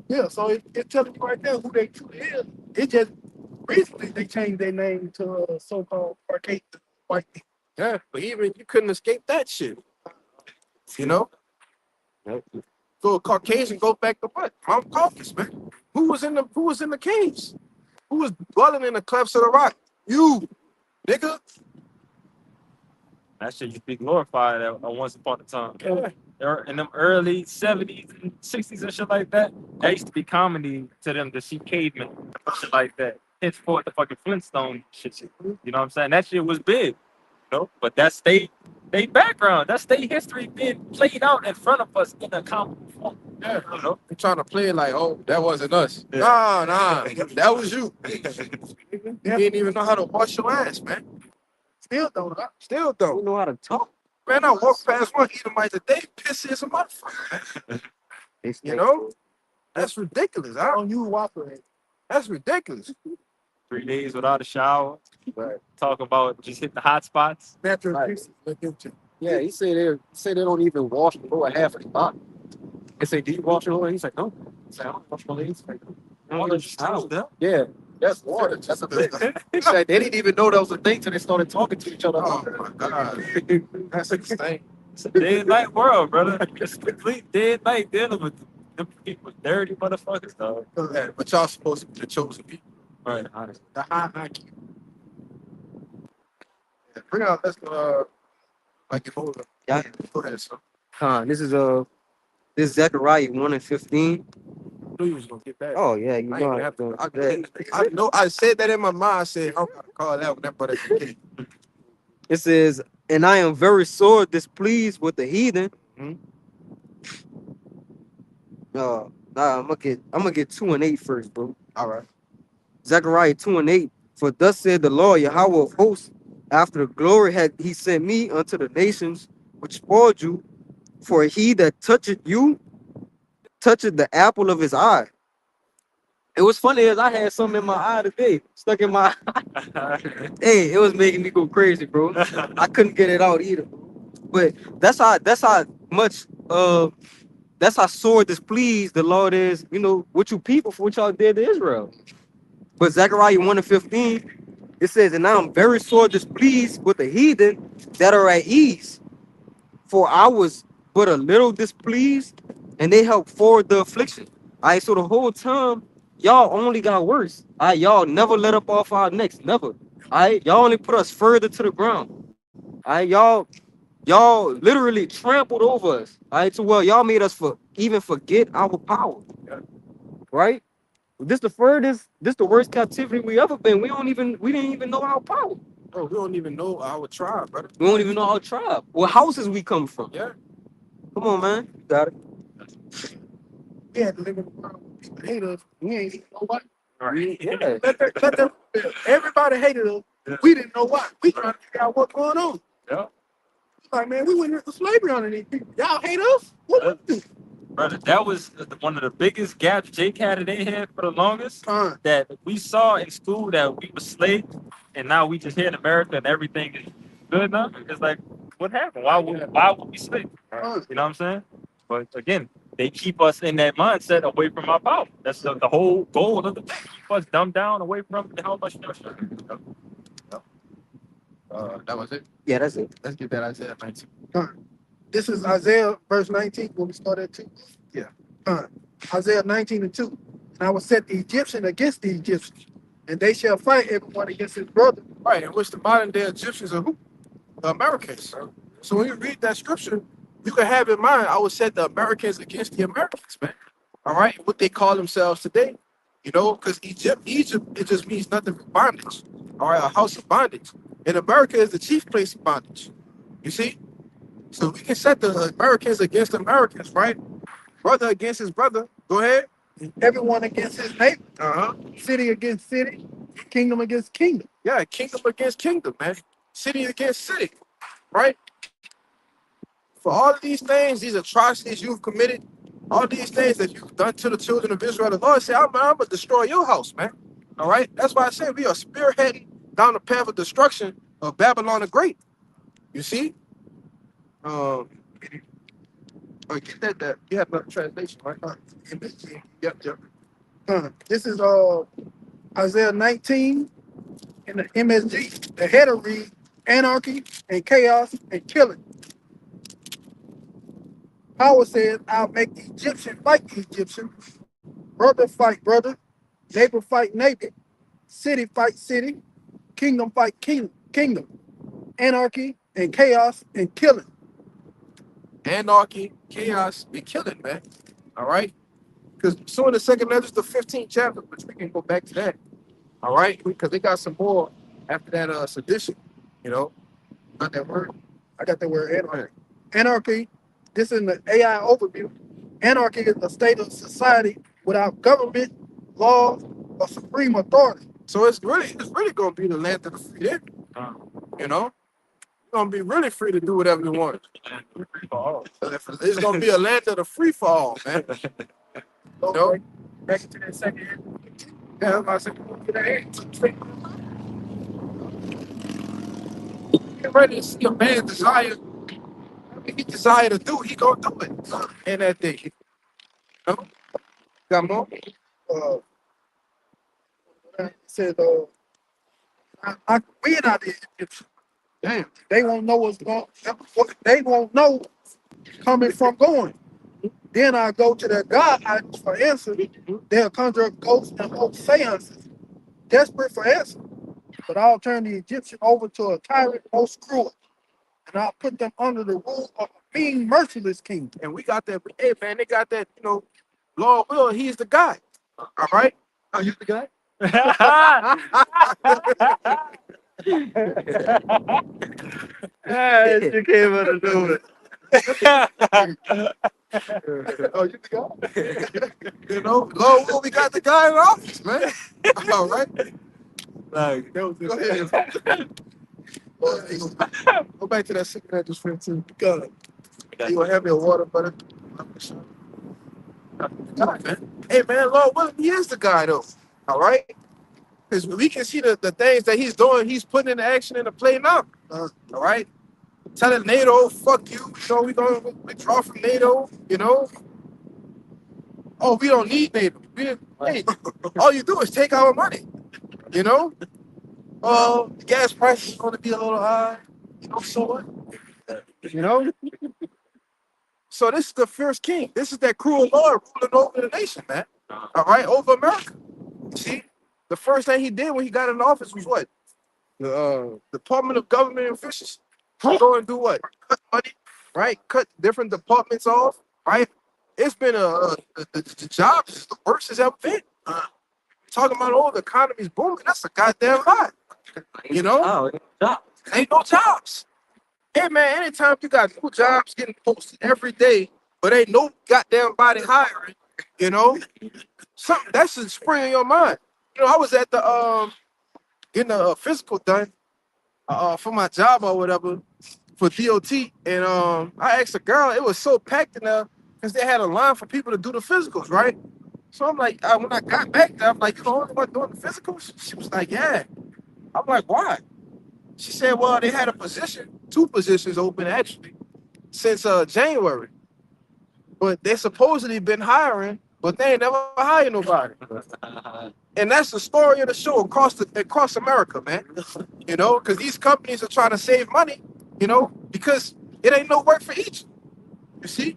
Yeah, so it's telling you right there who they truly is. It just recently they changed their name to so-called Caucasian white people. Yeah, but even you couldn't escape that shit. You know? Yep. So Caucasian go back to what? Mount Caucasus, man. Who was in the caves? Who was dwelling in the clefts of the rock? You, nigga. That shit used to be glorified at once upon a time. Yeah. In them early 70s and 60s and shit like that, that used to be comedy to them to see cavemen and shit like that. Henceforth, the fucking Flintstone shit. You know what I'm saying? That shit was big. You know? But that's they background. That's their history being played out in front of us in a comical form. Yeah. You know? I'm trying to play it like, oh, that wasn't us. Yeah. Nah, that was you. You didn't even know how to wash your ass, man. Still don't. Still You don't. know how to talk. Man, I walk past one Edomite today, pissy as a motherfucker, man. You know? That's ridiculous. I don't use Whopper. That's ridiculous. 3 days without a shower. Right. Talk about just hitting the hot spots. Natural Right. juices. Look into. Yeah, he said they don't even wash the lower half of the body. They say, do you wash your lower? He's like, no. He said, I don't wash my legs. Like, Water just tells them. yeah, that's water. That's a thing. He said they didn't even know that was a thing till they started talking to each other. Oh my God. That's insane. It's a day and night world, brother. It's complete day and night dealing with them people, dirty motherfuckers, dog. Yeah, but y'all supposed to be the chosen people. Right, honestly. The high IQ. Yeah, bring out let's like it over. Yeah. Go ahead, son. This is this Zechariah 1:15. I knew you was gonna get that. Oh yeah, you I know ain't I have to. have to. I know. I said that in my mind. I said I'm gonna call that when that brother came. It says, and I am very sore displeased with the heathen. Mhm. I'm gonna get 2:8 first, bro. All right. Zechariah 2:8. For thus said the Lord Yahweh of hosts, after the glory had he sent me unto the nations which spoiled you, for he that toucheth you toucheth the apple of his eye. It was funny as I had something in my eye today, stuck in my eye. Hey, it was making me go crazy, bro. I couldn't get it out either. But that's how much that's how sore displeased the Lord is, you know, what you people for what y'all did to Israel. But Zechariah 1:15, it says, and now I'm very sore displeased with the heathen that are at ease. For I was but a little displeased, and they helped forward the affliction. All right, so the whole time, y'all only got worse. All right, y'all never let up off our necks, never. All right, y'all only put us further to the ground. All right, y'all literally trampled over us. All right, so well, y'all made us even forget our power. Right? This the furthest, this the worst captivity we ever been. We didn't even know our power. Bro, we don't even know our tribe, brother. We don't even know our tribe. What houses we come from. Yeah. Come on, man. You got it. We had to live in a world where people hate us. We ain't hate nobody. Right. Yeah. Let them, everybody hated us. Yeah. We didn't know why. We trying to figure out what's going on. Yeah. Like, man, we went into slavery on these people. Y'all hate us? What we do? Brother, that was one of the biggest gaps Jake had in their head for the longest. Fine. That we saw in school that we were slaves, and now we just here in America and everything is good now. It's like, what happened? Why would we slave? Fine. You know what I'm saying? But again, they keep us in that mindset away from our power. That's the whole goal of the thing. Keep us dumbed down away from how much. That was it. Yeah, that's it. Let's get that Isaiah 19. This is Isaiah verse 19 when we start at 2. Yeah. Isaiah 19:2. And I will set the Egyptian against the Egyptians, and they shall fight everyone against his brother. Right, in which the modern day Egyptians are who? The Americans. So when you read that scripture, you can have in mind, I would set the Americans against the Americans, man. All right, what they call themselves today, you know, because Egypt, it just means nothing but bondage. All right, a house of bondage. And America is the chief place of bondage. You see? So we can set the Americans against Americans, right? Brother against his brother. Go ahead. Everyone against his neighbor, Uh-huh. city against city, Kingdom against kingdom. Yeah, kingdom against kingdom, man. City against city, right? For all of these things, these atrocities you've committed, all these things that you've done to the children of Israel, the Lord said, I'm going to destroy your house, man. All right? That's why I said we are spearheading down the path of destruction of Babylon the Great. You see? Oh, get that. You have another translation, right? MSG. Yep. This is Isaiah 19 in the MSG. The header reads anarchy and chaos and killing. Power says, I'll make the Egyptian fight the Egyptian, brother fight brother, neighbor fight neighbor, city fight city, kingdom fight kingdom, anarchy and chaos and killing. Anarchy, chaos, and killing, man. All right? Because soon the second letter is the 15th chapter, which we can go back to that. All right? Because they got some more after that sedition. You know? Got that word? I got the word anarchy. Anarchy, this is the AI overview. Anarchy is a state of society without government, law, or supreme authority. So it's really gonna be the land of the free then. You know? We're gonna be really free to do whatever we want. It's gonna be a land of the free for all, man. You know? Back to that second. Yeah, I said, get ready to see a man desire. If he desire to do, he gonna do it. And that thing. You know? Got more? It says, we not the Egyptians. Damn. They won't know what's going. They won't know coming from going. Then I go to their God items for answer. They'll conjure up ghosts and hold seances, desperate for answer. But I'll turn the Egyptian over to a tyrant most cruel, and I'll put them under the rule of a mean, merciless king. And we got that. Hey, man, they got that, Lord Will, he's the guy. All right? Are you the guy? You came out of nowhere. Oh, you the guy? Lord Will, we got the guy in office, man. All right? Like, That was Go it. ahead. Go back to that second address for him, too. Go. You gonna have your water, brother? God, man. Hey, man, Lord Will, he is the guy, though. All right? Because we can see the things that he's doing, he's putting into action in the play now. All right? Telling NATO, fuck you. We gonna withdraw from NATO, Oh, we don't need NATO. Hey, all you do is take our money, The gas price is gonna be a little high, so what? So this is the fierce king. This is that cruel Lord ruling over the nation, man. All right, over America. See, the first thing he did when he got in office was what? The Department of Government Efficiency. Go and do what? Cut money, right? Cut different departments off, right? It's been the jobs is the worst it's ever been. Talking about the economy's booming. That's a goddamn lie. oh, Ain't no jobs. Hey man, anytime you got new jobs getting posted every day, but ain't no goddamn body hiring, something that should spring in your mind. I was at the getting a physical done for my job or whatever for DOT, and I asked a girl, it was so packed in there because they had a line for people to do the physicals, right? So I'm like, when I got back there, I'm like, you the only one doing the physicals? She was like, yeah. I'm like, why? She said, well, they had two positions open actually, since January. But they supposedly been hiring, but they ain't never hired nobody. And that's the story of the show across America, man. Because these companies are trying to save money, because it ain't no work for each. You see?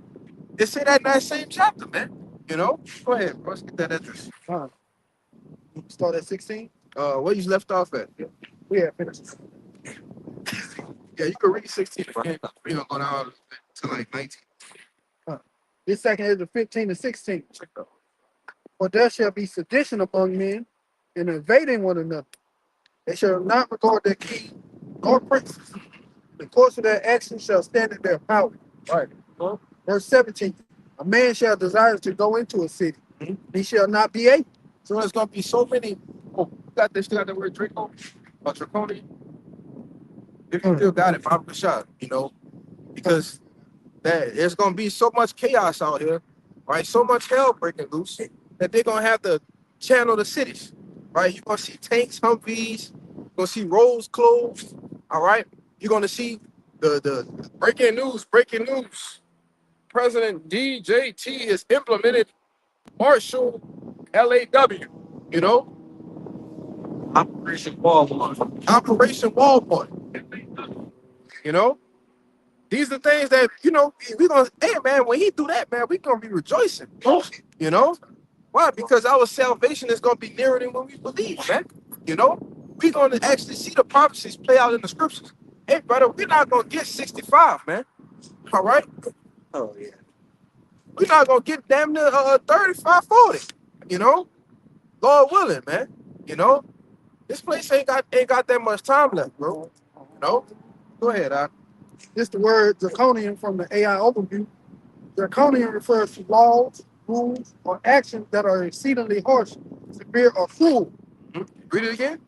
They say that in that same chapter, man. Go ahead, bro. Let's get that address. Start at 16. Where you left off at? We have finished. Yeah, you can read 16 again. We're gonna go down to like 19. This second is the 15 to 16. For there shall be sedition among men and invading one another. They shall not regard their king nor princes. The course of their actions shall stand in their power. Right. Verse 17. A man shall desire to go into a city. Mhm. He shall not be able. So there's gonna be so many got this? Still got the word Draco or Draconian? If you still got it, pop a shot. You know, because that there's gonna be so much chaos out here, right? So much hell breaking loose that they're gonna have to channel the cities, right? You're gonna see tanks, Humvees, you're gonna see roads closed, all right? You're gonna see the breaking news, breaking news. President DJT has implemented Marshall LAW, you know, Operation Walmart. Operation Walmart, you know. These are things that, you know, we gonna, hey man, when he do that, man, we gonna be rejoicing. You know? Why? Because our salvation is gonna be nearer than when we believe, man. You know? We gonna actually see the prophecies play out in the scriptures. Hey brother, we're not gonna get 65, man. All right? Oh yeah. We're not gonna get damn near 35, 40. You know? Lord willing, man. You know? This place ain't got that much time left, bro. You know? Go ahead, This the word draconian from the AI overview. Draconian refers to laws, rules, or actions that are exceedingly harsh, severe, or cruel. Read it again.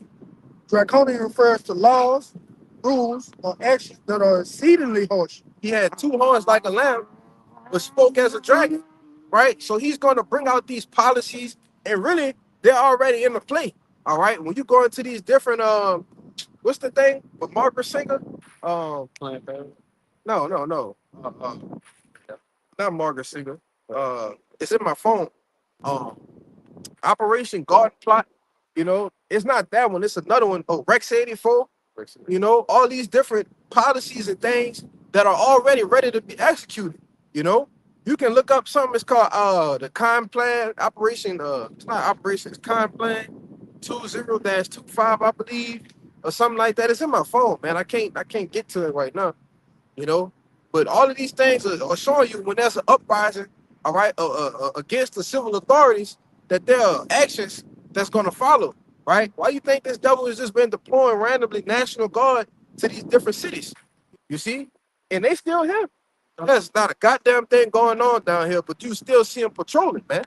Draconian refers to laws, rules, or actions that are exceedingly harsh. He had two horns like a lamb, but spoke as a dragon, right? So he's going to bring out these policies, and really, they're already in the play, all right? When you go into these different, what's the thing with Margaret Singer? Planned Parenthood. No. Not Margaret Singer. It's in my phone. Operation Garden Plot. You know, it's not that one. It's another one. Oh, Rex 84. You know, all these different policies and things that are already ready to be executed. You know, you can look up something. It's called the Con Plan Operation. It's not Operation. It's Con Plan 20-25, I believe, or something like that. It's in my phone, man. I can't get to it right now. You know, but all of these things are showing you when there's an uprising, all right, against the civil authorities, that there are actions that's going to follow, right? Why you think this devil has just been deploying randomly National Guard to these different cities? You see? And they still here. There's not a goddamn thing going on down here, but you still see them patrolling, man.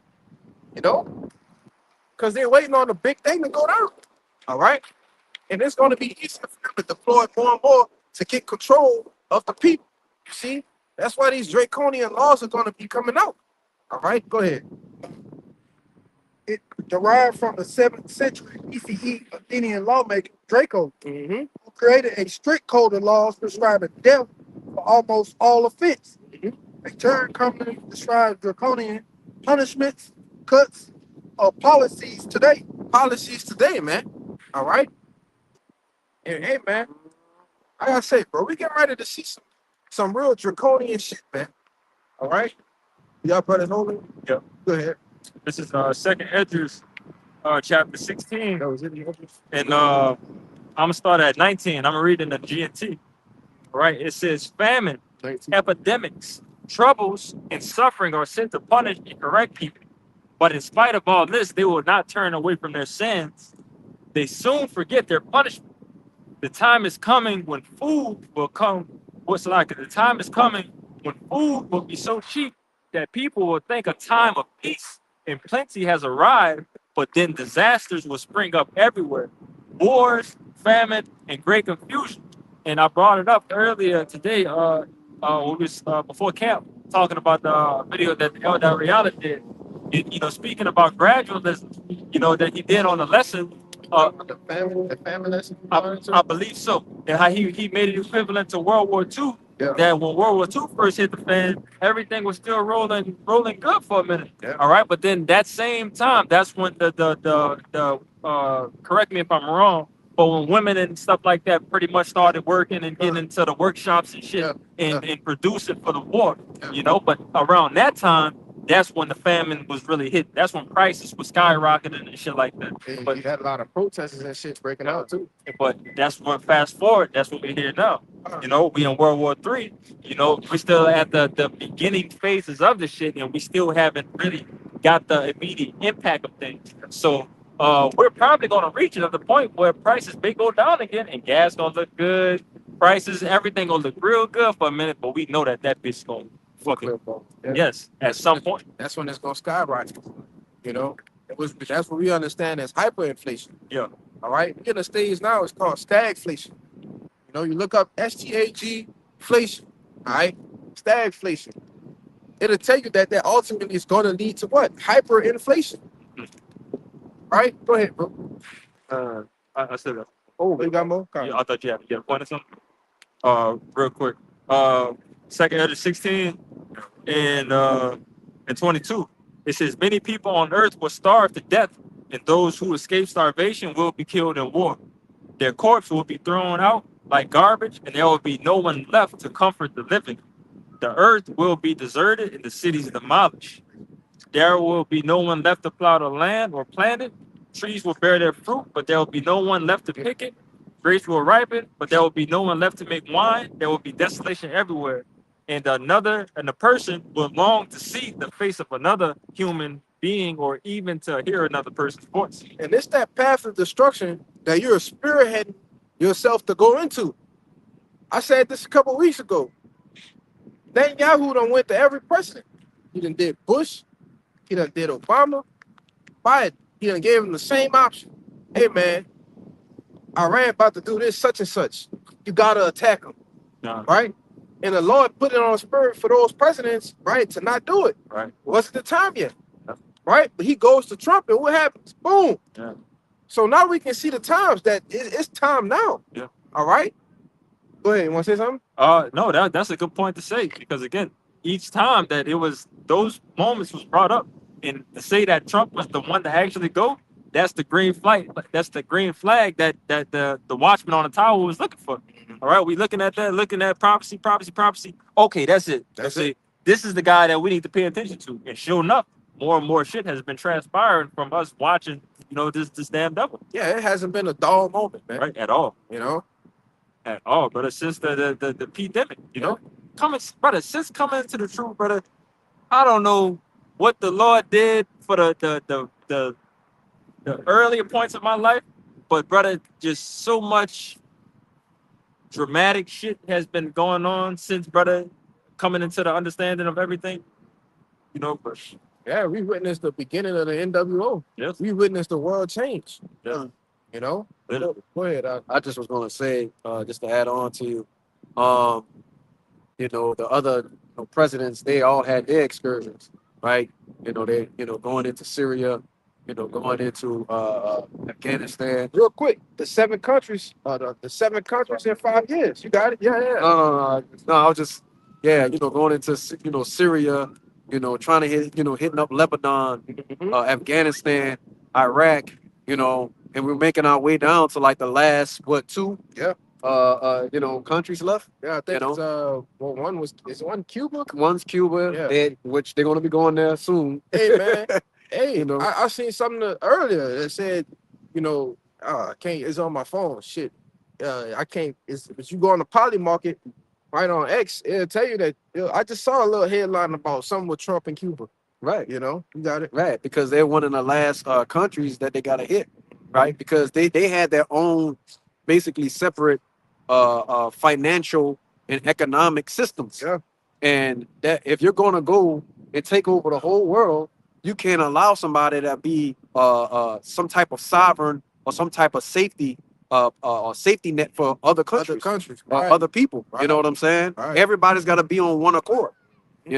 You know? Because they're waiting on the big thing to go down. All right? And it's going to be easier for them to deploy more and more to get control of the people. You see? That's why these draconian laws are going to be coming out. All right? Go ahead. It derived from the 7th century BCE Athenian lawmaker Draco, Mm-hmm. who created a strict code of laws prescribing death for almost all offense. A term commonly describes draconian punishments, cuts, or policies today. Policies today, man. All right? And hey, man, I got to say, bro, we get ready to see some real draconian shit, man. All right? Y'all brothers holding? Yeah. Go ahead. This is Second Edges, chapter 16, That was it. and I'm gonna start at 19. I'm reading the GNT. Right? It says famine, 19. epidemics, troubles, and suffering are sent to punish and correct people. But in spite of all this, they will not turn away from their sins. They soon forget their punishment. The time is coming when food will come. What's like? The time is coming when food will be so cheap that people will think a time of peace and plenty has arrived, but then disasters will spring up everywhere. Wars, famine, and great confusion. And I brought it up earlier today, when we was before camp, talking about the video that the Elder Rihanna did. You know, speaking about gradualism, you know, that he did on the lesson. The family lesson. I believe so. And how he made it equivalent to World War II. Yeah. That when World War II first hit the fan, everything was still rolling good for a minute. Yeah. All right, but then that same time, that's when the correct me if I'm wrong, but when women and stuff like that pretty much started working and getting into the workshops and shit Yeah. and producing for the war, Yeah. you know. But around that time, that's when the famine was really hit. That's when prices was skyrocketing and shit like that. And But you had a lot of protesters and shit breaking out too. but that's when fast forward, that's what we're here now. You know, we in World War III. You know, we're still at the beginning phases of the shit, and we still haven't really got the immediate impact of things. So we're probably gonna reach another point where prices may go down again, and gas gonna look good. Prices, everything gonna look real good for a minute, but we know that bitch gonna fucking Yeah. yes at some point. That's when it's gonna skyrocket. You know, that's what we understand as hyperinflation. Yeah. All right, we're in a stage now. It's called stagflation. You know, you look up STAG inflation. All right, stagflation. It'll tell you that ultimately is going to lead to what? Hyperinflation. All right, go ahead, bro. I still got. Oh, you got more? Yeah, I thought you had a point or something. Real quick. Second Edge 16 and 22. It says many people on earth will starve to death, and those who escape starvation will be killed in war. Their corpse will be thrown out like garbage, and there will be no one left to comfort the living. The earth will be deserted and the cities demolished. There will be no one left to plow the land or plant it. Trees will bear their fruit, but there will be no one left to pick it. Grapes will ripen, but there will be no one left to make wine. There will be desolation everywhere. And a person will long to see the face of another human being or even to hear another person's voice. And it's that path of destruction that you're spearheading yourself to go into. I said this a couple weeks ago. Netanyahu done went to every president. He done did Bush. He done did Obama. Biden. He done gave him the same option. Hey, man, Iran about to do this, such and such. You got to attack him, Nah, right? And the Lord put it on spirit for those presidents, right, to not do it. right. Wasn't the time yet, Yeah. right? But he goes to Trump, and what happens? Boom. Yeah. So now we can see the times that it's time now. Yeah. All right? Go ahead. You want to say something? No, that's a good point to say because again, each time that it was those moments was brought up, and to say that Trump was the one to actually go, that's the green flag. That's the green flag that the watchman on the tower was looking for. All right, we looking at that, looking at prophecy. Okay, that's it. That's See, this is the guy that we need to pay attention to. And sure enough, more and more shit has been transpiring from us watching, this damn devil, Yeah, it hasn't been a dull moment, man. right? At all. You know? At all, brother. Since the pandemic, since coming into the truth, brother. I don't know what the Lord did for the earlier points of my life, but brother, just so much dramatic shit has been going on since brother coming into the understanding of everything. But Yeah, we witnessed the beginning of the NWO. yes, We witnessed the world change. yes. You know? Literally. Go ahead. I just was going to say, just to add on to you, the other presidents, they all had their excursions, right? They, going into Syria, going into Afghanistan. Real quick, the 7 countries, the 7 countries in 5 years. You got it? Yeah, yeah. No, I was just, going into, Syria, trying to hitting up Lebanon, Mhm. Afghanistan, Iraq, and we're making our way down to like the last, 2? Yeah. Countries left. Yeah, I think You it's is one Cuba? One's Cuba, Yeah. which they're going to be going there soon. Hey man, hey, You know. I seen something earlier that said, I can't. It's on my phone. Shit, I can't. But you go on the Poly Market, right on X, it'll tell you that. I just saw a little headline about something with Trump and Cuba. Right. You got it. Right, because they're one of the last countries that they got to hit, right? Because they had their own, basically separate financial and economic systems. Yeah. And that if you're going to go and take over the whole world, you can't allow somebody to be some type of sovereign or some type of safety or safety net for other countries, Other countries, or right. other people. Right. You know what I'm saying? Right. Everybody's got to be on one accord. And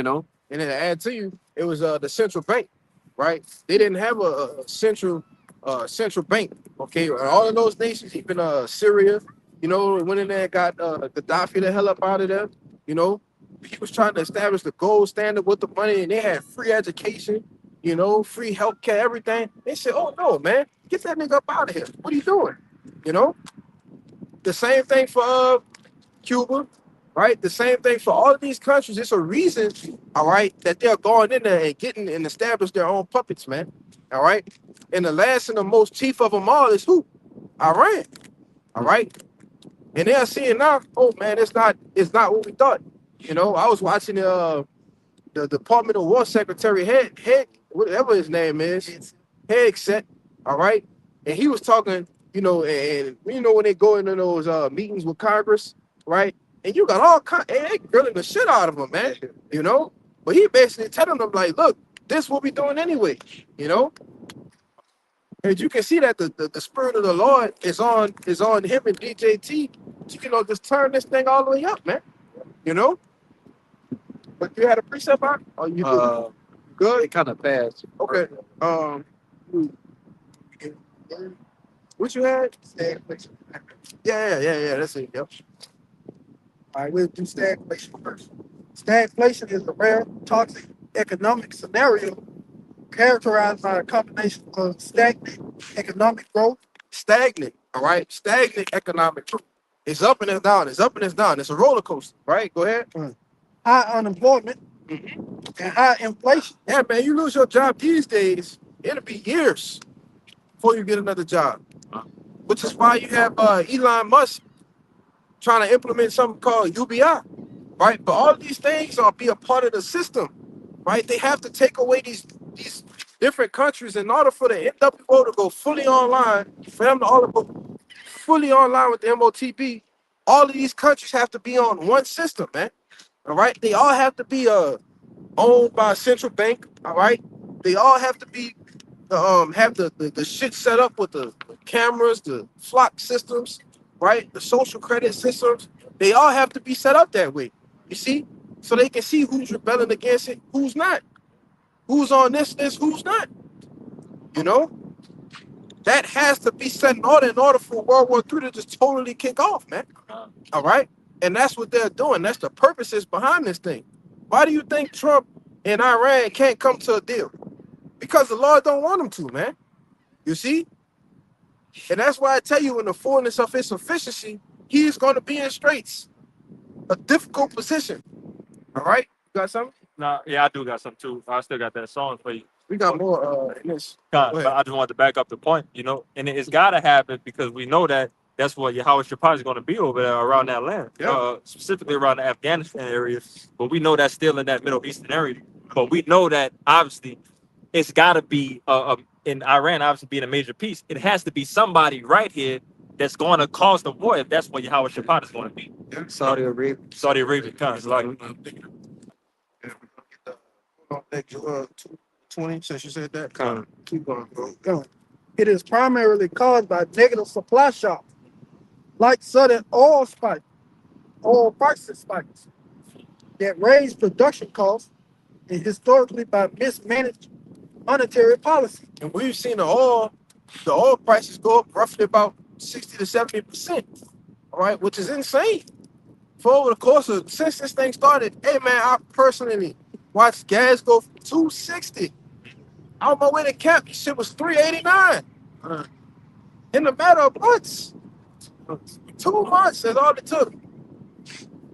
then to add to you, it was the central bank, right? They didn't have a central bank. Okay, and all of those nations, even Syria, went in there and got Gaddafi the hell up out of there. He was trying to establish the gold standard with the money, and they had free education, free healthcare, everything. They said, "Oh no, man, get that nigga up out of here. What are you doing?" The same thing for Cuba. Right, the same thing for all of these countries. It's a reason, all right, that they're going in there and getting and establish their own puppets, man. All right, and the last and the most chief of them all is who? Iran. All right, and they're seeing now. Oh man, it's not what we thought. I was watching the Department of War Secretary Head, whatever his name is, Hegseth. All right, and he was talking, and when they go into those meetings with Congress, right? And you got all kinds, they grilling the shit out of them, man. But he basically telling them like, look, this what we doing anyway, And you can see that the spirit of the Lord is on him and DJT to just turn this thing all the way up, man. You know? But you had a precept on? Oh, you good? It kind of passed. Okay. What you had? Stagflation. Yeah. That's it. Yep. All right, we'll do stagflation first. Stagflation is a rare, toxic economic scenario characterized by a combination of stagnant economic growth. Stagnant. All right. Stagnant economic growth. It's up and it's down. It's up and it's down. It's a roller coaster. Right? Go ahead. High unemployment, and high inflation. Yeah, man. You lose your job these days, it'll be years before you get another job. Which is why you have Elon Musk trying to implement something called UBI. Right? But all of these things are be a part of the system. Right? They have to take away these different countries in order for the NWO to go fully online, for them to all go fully online with the MOTB. All of these countries have to be on one system, man. All right? They all have to be owned by a central bank. All right? They all have to be have the shit set up with the cameras, the flock systems, right? The social credit systems. They all have to be set up that way. You see? So they can see who's rebelling against it, who's not. Who's on this, who's not. You know? That has to be set in order for World War III to just totally kick off, man. All right? And that's what they're doing. That's the purposes behind this thing. Why do you think Trump and Iran can't come to a deal? Because the Lord don't want them to, man. You see? And that's why I tell you, in the fullness of his sufficiency, he's going to be in straits. A difficult position. All right? You got something? Nah, yeah, I do got some too. I still got that song for you. We got more in this. But I just wanted to back up the point, and it's got to happen because we know that that's what Yahweh Shaphat is going to be over there around that land, specifically around the Afghanistan area. But we know that's still in that Middle Eastern area. But we know that obviously it's got to be in Iran, obviously being a major piece. It has to be somebody right here that's going to cause the war if that's what Yahweh Shaphat is going to be. Saudi Arabia. Saudi Arabia, kind of like. Thank you. 220, since you said that. Keep going, bro. It is primarily caused by negative supply shocks, like sudden oil prices spikes that raise production costs, and historically by mismanaged monetary policy. And we've seen the oil prices go up roughly about 60 to 70%. All right, which is insane. For over the course of since this thing started, hey man, I personally watched gas go from 260. On my way to camp, shit was 389. In a matter of months. 2 months, that's all it took.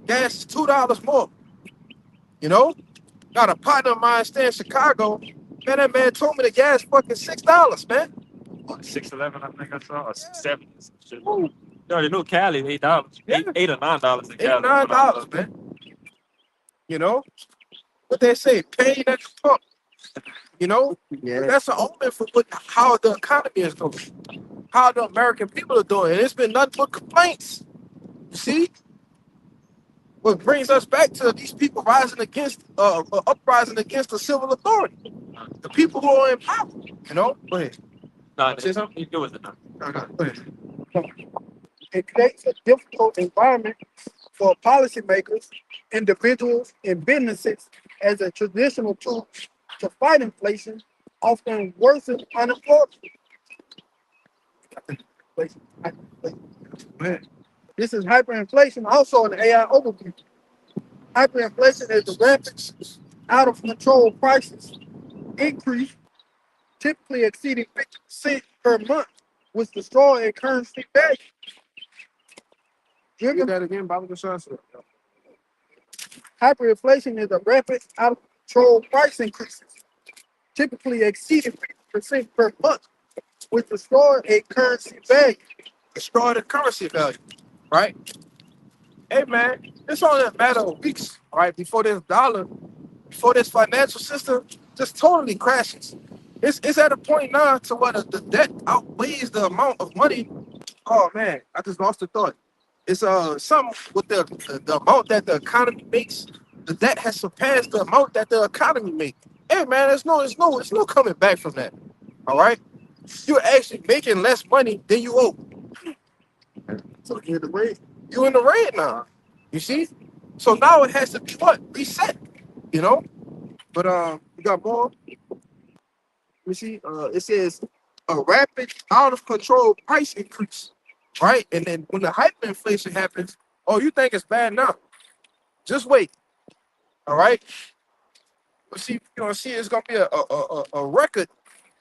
Gas is $2 more. You know? Got a partner of mine stay in Chicago. Man, that man told me the gas fucking $6, man. 611, I think I saw, or 7. No, the new Cali, $8. Yeah. $8 or $9 in $8 or Cali. $9, man. You know? What they say, pain at the pump. You know? Yeah. That's an omen for how the economy is doing. How the American people are doing. And it's been nothing but complaints. You see? What brings us back to these people rising against, uprising against the civil authority. The people who are in power. You know? Go ahead. No, Say something? it was enough. Go ahead. It creates a difficult environment for policymakers, individuals, and businesses as a traditional tool to fight inflation, often worsen unemployment. This is hyperinflation, also an AI overview. Hyperinflation is the rapid, out of control prices increase, typically exceeding 50% per month, which destroy a currency value. Do that again, Baba Gashan. Hyperinflation is a rapid, out of control price increases, typically exceeding 50% per month, which destroy a currency value. Destroy the currency value, right? Hey man, it's only a matter of weeks, right, before this financial system just totally crashes. It's at a point now to where the debt outweighs the amount of money. Oh man, I just lost the thought. It's something with the amount that the economy makes. The debt has surpassed the amount that the economy makes. Hey man, there's no coming back from that. All right. You're actually making less money than you owe. So you're the red. You in the red now. You see? So now it has to be what? Reset. You know? But you got more. You see, it says a rapid, out of control price increase, right? And then when the hyperinflation happens, oh, you think it's bad now? Just wait, all right? But see, you're gonna see it's gonna be a record,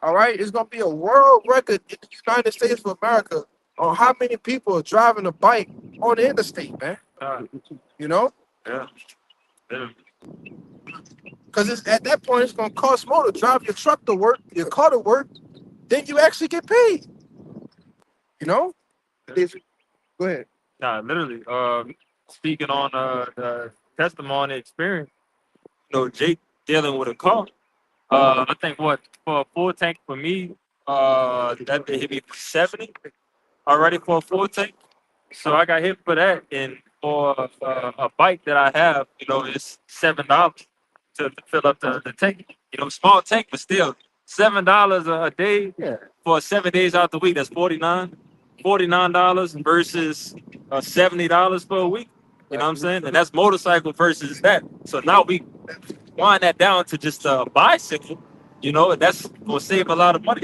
all right? It's gonna be a world record in the United States of America on how many people are driving a bike on the interstate, man. You know, Yeah. Yeah. because it's at that point it's gonna cost more to drive your truck to work, your car to work, than you actually get paid. You know? Go ahead. Nah, literally. Speaking on the testimony experience, Jake dealing with a car. I think what for a full tank for me, that they hit me for 70 already for a full tank. So I got hit for that, and for a bike that I have, it's $7 to fill up the tank. Small tank, but still $7 a day for 7 days out the week. That's $49 versus $70 for a week. You know what I'm saying? And that's motorcycle versus that. So now we wind that down to just a bicycle. That's gonna save a lot of money.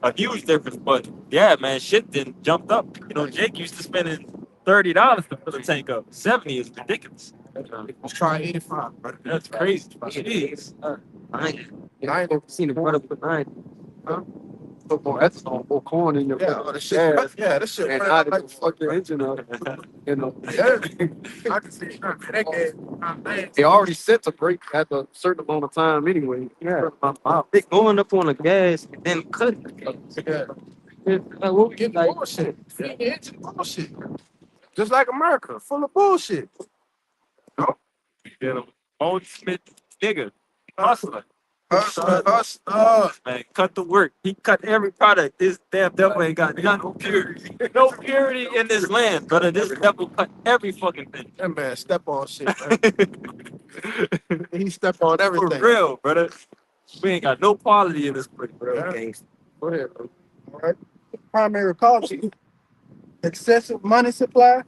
A huge difference. But yeah, man, shit then jumped up. Jake used to spending $30 to fill a tank up. 70 is ridiculous. Let's try 85, brother. That's crazy. Jeez. I ain't seen a brother put 9. Put more ethanol, more corn in your This shit. gas, Yeah, this shit. and running not like even fuck your engine up. Yeah, I can see that game. They already set to break at a certain amount of time anyway. Yeah. They going up on the gas and then cut. Yeah, Like, what we getting like, bullshit. Feeding the engine bullshit. Just like America, full of bullshit. Ultimate nigga. Hustler. Us, Man, cut the work. He cut every product. This damn devil ain't got no purity. No purity in this land, brother. This devil cut every fucking thing. that man step on shit, man. He step on For everything. real, brother. We ain't got no quality in this place, bro. Yeah. gangsta. Go ahead, bro. All right. Primary causes: excessive money supply,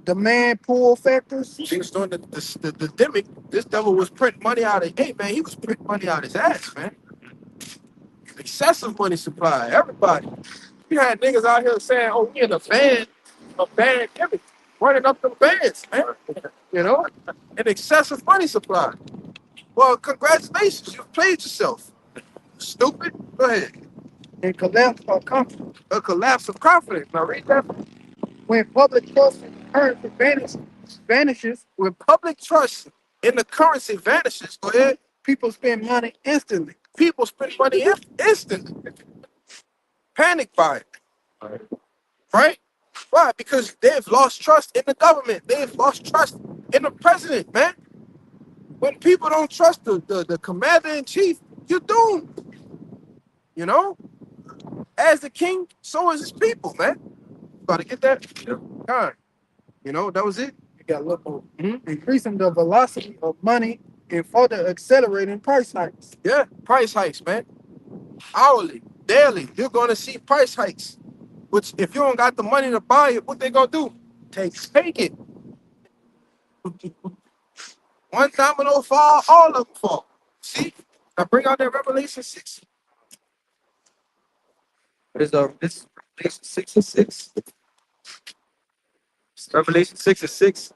demand pull factors. He was doing the demic. This devil was printing money out of. Hey, man, he was printing money out his ass, man. Excessive money supply. Everybody. You had niggas out here saying, "Oh, we in a bad gimmick, running up them bands, man." An excessive money supply. Well, congratulations, you played yourself. Stupid. Go ahead. And collapse of confidence. A collapse of confidence. Now read that. When public trust in currency vanishes, When public trust in the currency vanishes, go ahead. people spend money instantly. People spend money instantly. Panic buy it. Right? Why? Because they've lost trust in the government. They've lost trust in the president, man. When people don't trust the commander in chief, you're doomed. As the king, so is his people, man. Got to get that? God. That was it. You got to look on increasing the velocity of money and further accelerating price hikes. Yeah, price hikes, man. Hourly, daily, you're going to see price hikes. Which, if you don't got the money to buy it, what they going to do? Take it. One domino fall, all of them fall. See? Now bring out that Revelation 6. What is this Revelation 6 and 6? Revelation 6 and 6.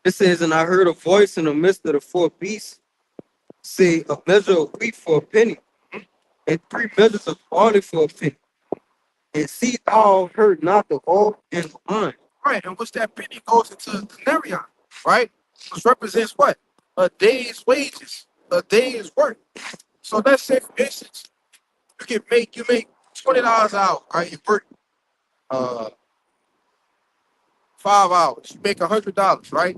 It says, and I heard a voice in the midst of the four beasts say, a measure of wheat for a penny, and 3 measures of barley for a penny. And see, thou heard not the oil and the wine. Right, and which that penny goes into a denarius, right? Which represents what? A day's wages, a day's work. So let's say, for instance, you make $20 an hour, right? You work 5 hours, you make $100, right?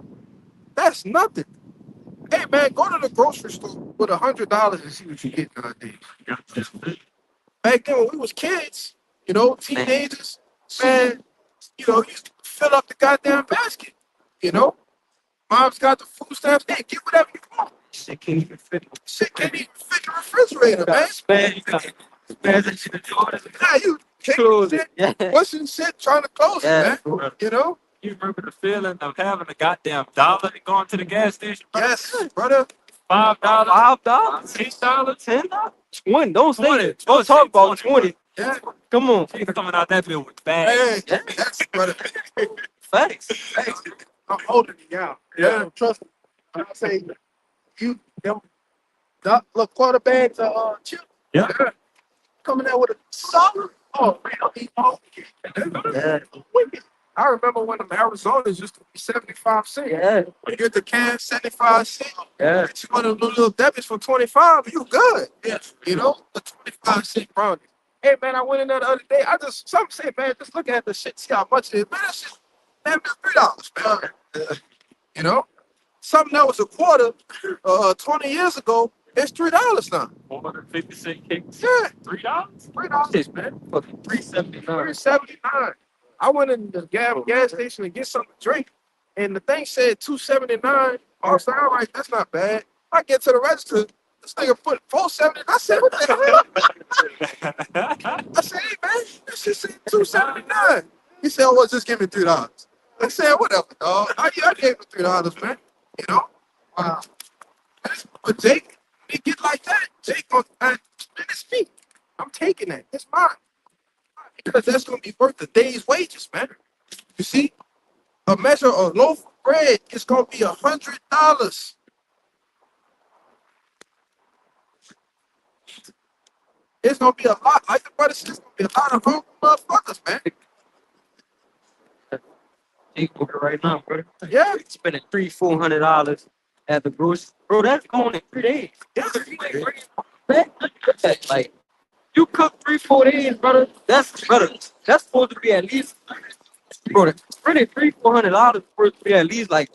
That's nothing. Hey man, go to the grocery store with $100 and see what you get nowadays. Back then when we was kids, teenagers, man, you used to fill up the goddamn basket. Mom's got the food stamps. Hey, get whatever you want. Shit can't even fit. Shit can't even fit the refrigerator, man. Man, you got Man, that shit is Yeah, you kicking close shit, it. Yeah. pushing shit, trying to close it, Yeah. man. You know? You remember the feeling of having a goddamn dollar and going to the gas station? Yes, brother. $5, $5, $10, $10, 20. Don't say 20. it. Don't talk about 20. Yeah. Come on. She's coming out that bill with Hey, bags. that's brother. Facts. Hey, I'm older than y'all. Yeah. Trust me. I say you them look quarterbacks chip Yeah. coming out with a solid. Oh man, I'll eat all Yeah. wicked. I remember when the Arizonas used to be 75 cents. Yeah. You get the can 75 cents. Yeah. Get you one of those little debits for 25, you good. Yeah. You know, the 25-cent brownie. Hey man, I went in there the other day. Some say, man, just look at the shit, see how much it is. Man, that shit damn near $3, man. You know? Something that was a quarter 20 years ago, it's $3 now. 450-cent kicks. Yeah, $3? $3, man. Fucking 379. $3.79. I went in the gas station to get something to drink, and the thing said $2.79. Oh, so all right, that's not bad. I get to the register, this nigga put $4.70. I said, what the hell? I said, hey man, this shit said $2.79. He said, oh, well, just give me $3. I said, whatever, dog. I gave him $3, man. You know? Wow. But Jake, when he get like that, Jake on it's me. I'm taking that. It's mine. Because that's gonna be worth a day's wages, man. You see, a measure of loaf of bread is gonna be $100. It's gonna be a lot. Like the brother said, it's gonna be a lot of hungry motherfuckers, man. Take over right now, bro. Yeah, Spending $300-$400 at the grocery. Bro, that's going in 3 days. yeah. Like, you cook 3-4 days, brother. That's supposed to be at least, bro. Spending $300-$400 supposed to be at least like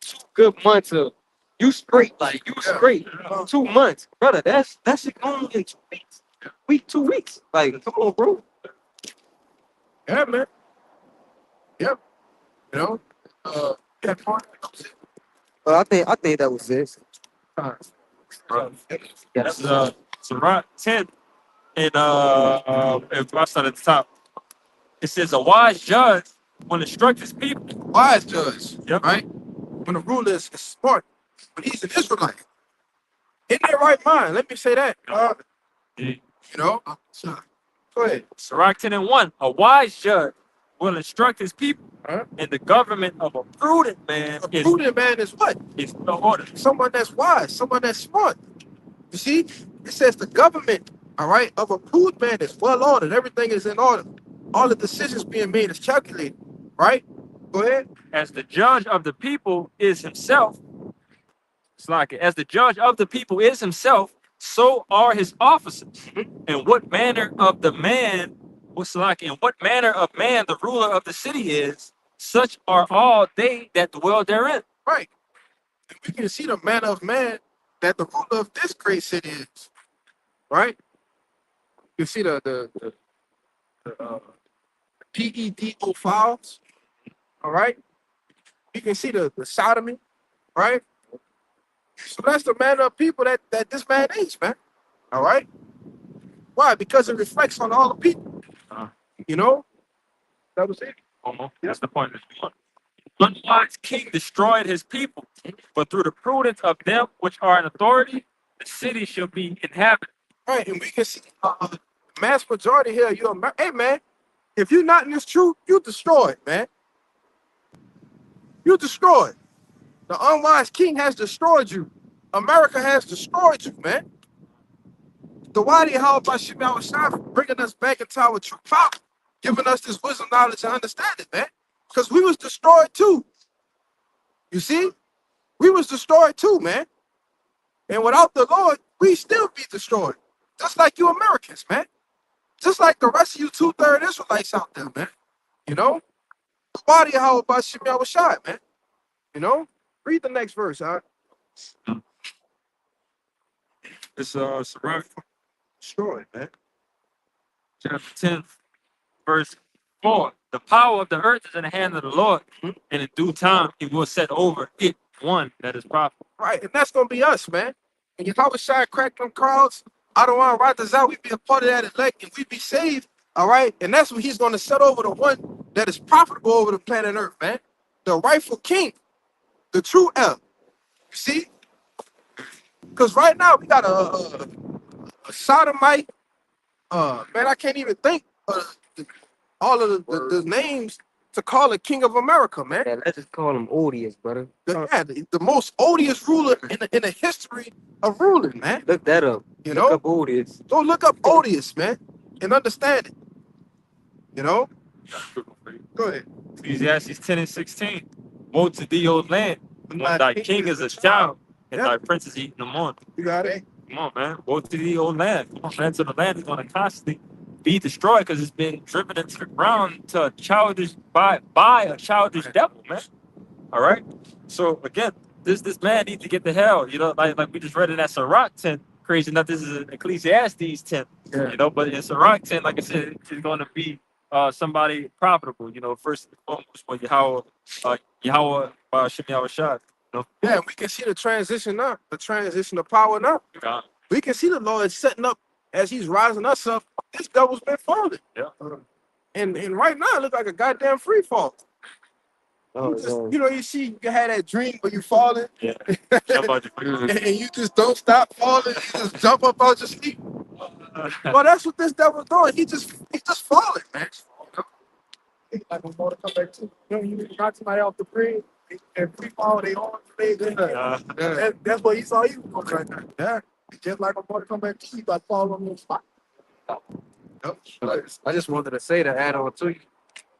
2 good months of you straight, like you straight. 2 months, brother. That shit going in 2 weeks. 2 weeks. Like, come on, bro. Yeah, man. Yep. You know, yeah, I think that was it. Bro. That's Sirach 10 and if I start at the top, it says a wise judge will instruct his people. wise judge, Yep. right? When the ruler is smart, when he's an Israelite, in their right mind. Let me say that. You know, so, go ahead. Sirach 10 and 1, a wise judge will instruct his people, and the government of a prudent man A prudent man is what? is the order. Someone that's wise, someone that's smart. You see, it says the government, all right, of a prudent man is well ordered. Everything is in order. All the decisions being made is calculated, right? Go ahead. As the judge of the people is himself, it's like it. As the judge of the people is himself, so are his officers. And what manner of the man, in what manner of man the ruler of the city is, such are all they that dwell therein. Right. And we can see the manner of man that the ruler of this great city is, right? You see the PEDO files, all right? You can see the sodomy, right? So that's the manner of people that this man is, man. All right? Why? Because it reflects on all the people. You know? That was it. That's the point. Unwise king destroyed his people, but through the prudence of them which are in authority, the city shall be inhabited. Right, and we can see mass majority here. Hey man, if you're not in this truth, you destroyed, man. You destroyed. The unwise king has destroyed you. America has destroyed you, man. The Wadi how about Shimon Shah bringing us back into our true power, giving us this wisdom, knowledge, and understanding, man. Because we was destroyed too. You see? We was destroyed too, man. And without the Lord, we still be destroyed. Just like you Americans, man. Just like the rest of you 2/3 Israelites out there, man. You know? The Wadi how about Shimon Shah, man. You know? Read the next verse, huh? It's Sirach Destroyed, man. chapter 10, verse 4. The power of the earth is in the hand of the Lord, and in due time he will set over it one that is profitable. Right, and that's gonna be us, man. And Yahweh Shai cracked them crowds, Adawan Ratazah, we be a part of that elect and we be saved. All right. And that's what he's going to set over the one that is profitable over the planet Earth, man. The rightful king, the true El. You see? Because right now we got a sodomite. Man, I can't even think of all of the names to call a king of America, man. Yeah, let's just call him odious, brother. The most odious ruler in the history of ruling, man. Look that up. You Look know? up odious. Go look up odious, man, and understand it. You know? Go ahead. Ecclesiastes 10 and 16. Woe to thee, O land, when thy king is a child, and Yeah. thy prince is eating them on. You got it. Come on, man. Woe to thee, O land. Come on, man. So the land is going to constantly be destroyed because it's been driven into the ground to a childish by a childish devil, man. All right. So again, this man needs to get the hell. You know, like we just read in that Sirach 10. Crazy enough, this is Ecclesiastes 10. Yeah. You know, but in Sirach 10, like I said, it's going to be somebody profitable. You know, first and foremost, when Yahweh Shem Yahushua. Yeah, we can see the transition now, the transition of power now. God. We can see the Lord setting up as he's rising us up. This devil's been falling. Yeah. And right now it looks like a goddamn free fall. Oh, You know, you see, you had that dream where you falling, Yeah. Jump out your and you just don't stop falling. You just jump up out your sleep. Well, that's what this devil's doing. He's just falling, man. Like when motor come back too. You know, you knock somebody off the bridge and free fall, they on they that's what he saw you going right now. Yeah. Just like when motor come back to you, about to fall on the spot. I just wanted to say to add on to you,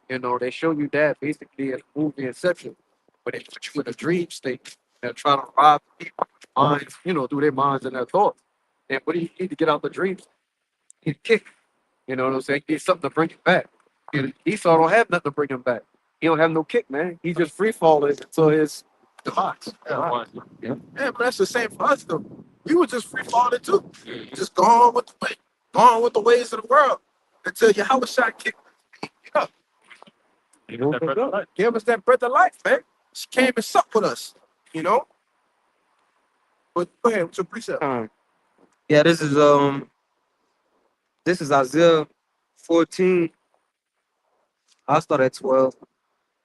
you know, they show you that basically in the movie Inception, where they put you in a dream state and trying to rob people's minds, you know, through their minds and their thoughts. And what do you need to get out the dreams? You need a kick. You know what I'm saying? You need something to bring you back. And Esau don't have nothing to bring him back. He don't have no kick, man. He just free falling until his demise. Yeah, but that's the same for us though. We were just free falling too. Just going with the way, going with the ways of the world until Yahweh shot kicked us. You know, give us that breath of life, man. She came and supped with us, you know. But go ahead with your precept. Yeah, this is Isaiah 14. I'll start at 12.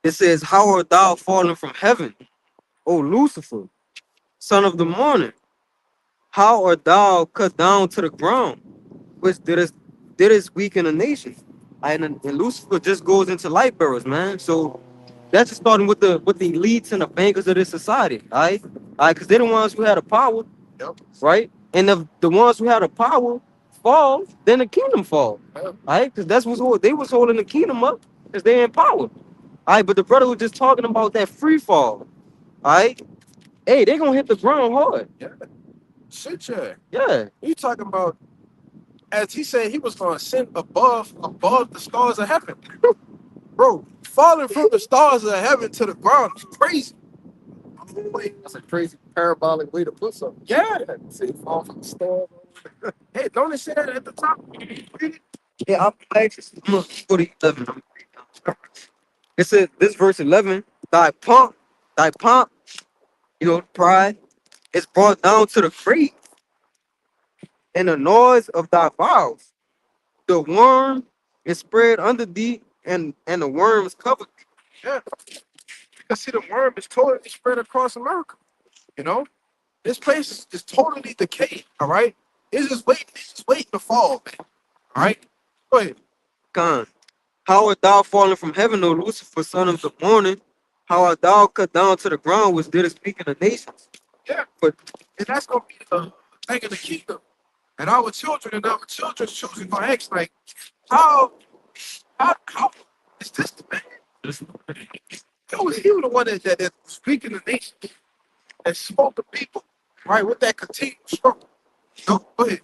It says, "How art thou fallen from heaven, O Lucifer, son of the morning? How art thou cut down to the ground, which didst weaken a nation?" And Lucifer just goes into light bearers, man. So that's just starting with the elites and the bankers of this society, all right? Because they're the ones who had the power, Yep. right? And if the ones who had the power fall, then the kingdom fall, Yep. all right? Because that's what they was holding the kingdom up, because they're in power. All right, but the brother was just talking about that free fall. All right. Hey, they're gonna hit the ground hard. Shit, yeah. Yeah. You talking about, as he said, he was going to ascend above the stars of heaven. Bro, falling from the stars of heaven to the ground is crazy. That's a crazy parabolic way to put something. Yeah. See, fall from the stars. Hey, don't they say that at the top? Yeah, I'm gonna go to 11. It says this verse 11, thy pomp, you know, pride is brought down to the grave, and the noise of thy vows. The worm is spread under thee, and the worms covered thee. Yeah. Because see, the worm is totally spread across America. You know? This place is totally decayed, all right? It's just waiting to fall, man. All right? Go ahead. Con. How art thou fallen from heaven, O Lucifer, son of the morning? How art thou cut down to the ground, which didst speak in the nations? Yeah. But And that's going to be the thing of the kingdom. And our children and our children's children going to ask, like, how is this the man? He was the one that was speaking the nation and spoke to people, right, with that continuous struggle. Go ahead.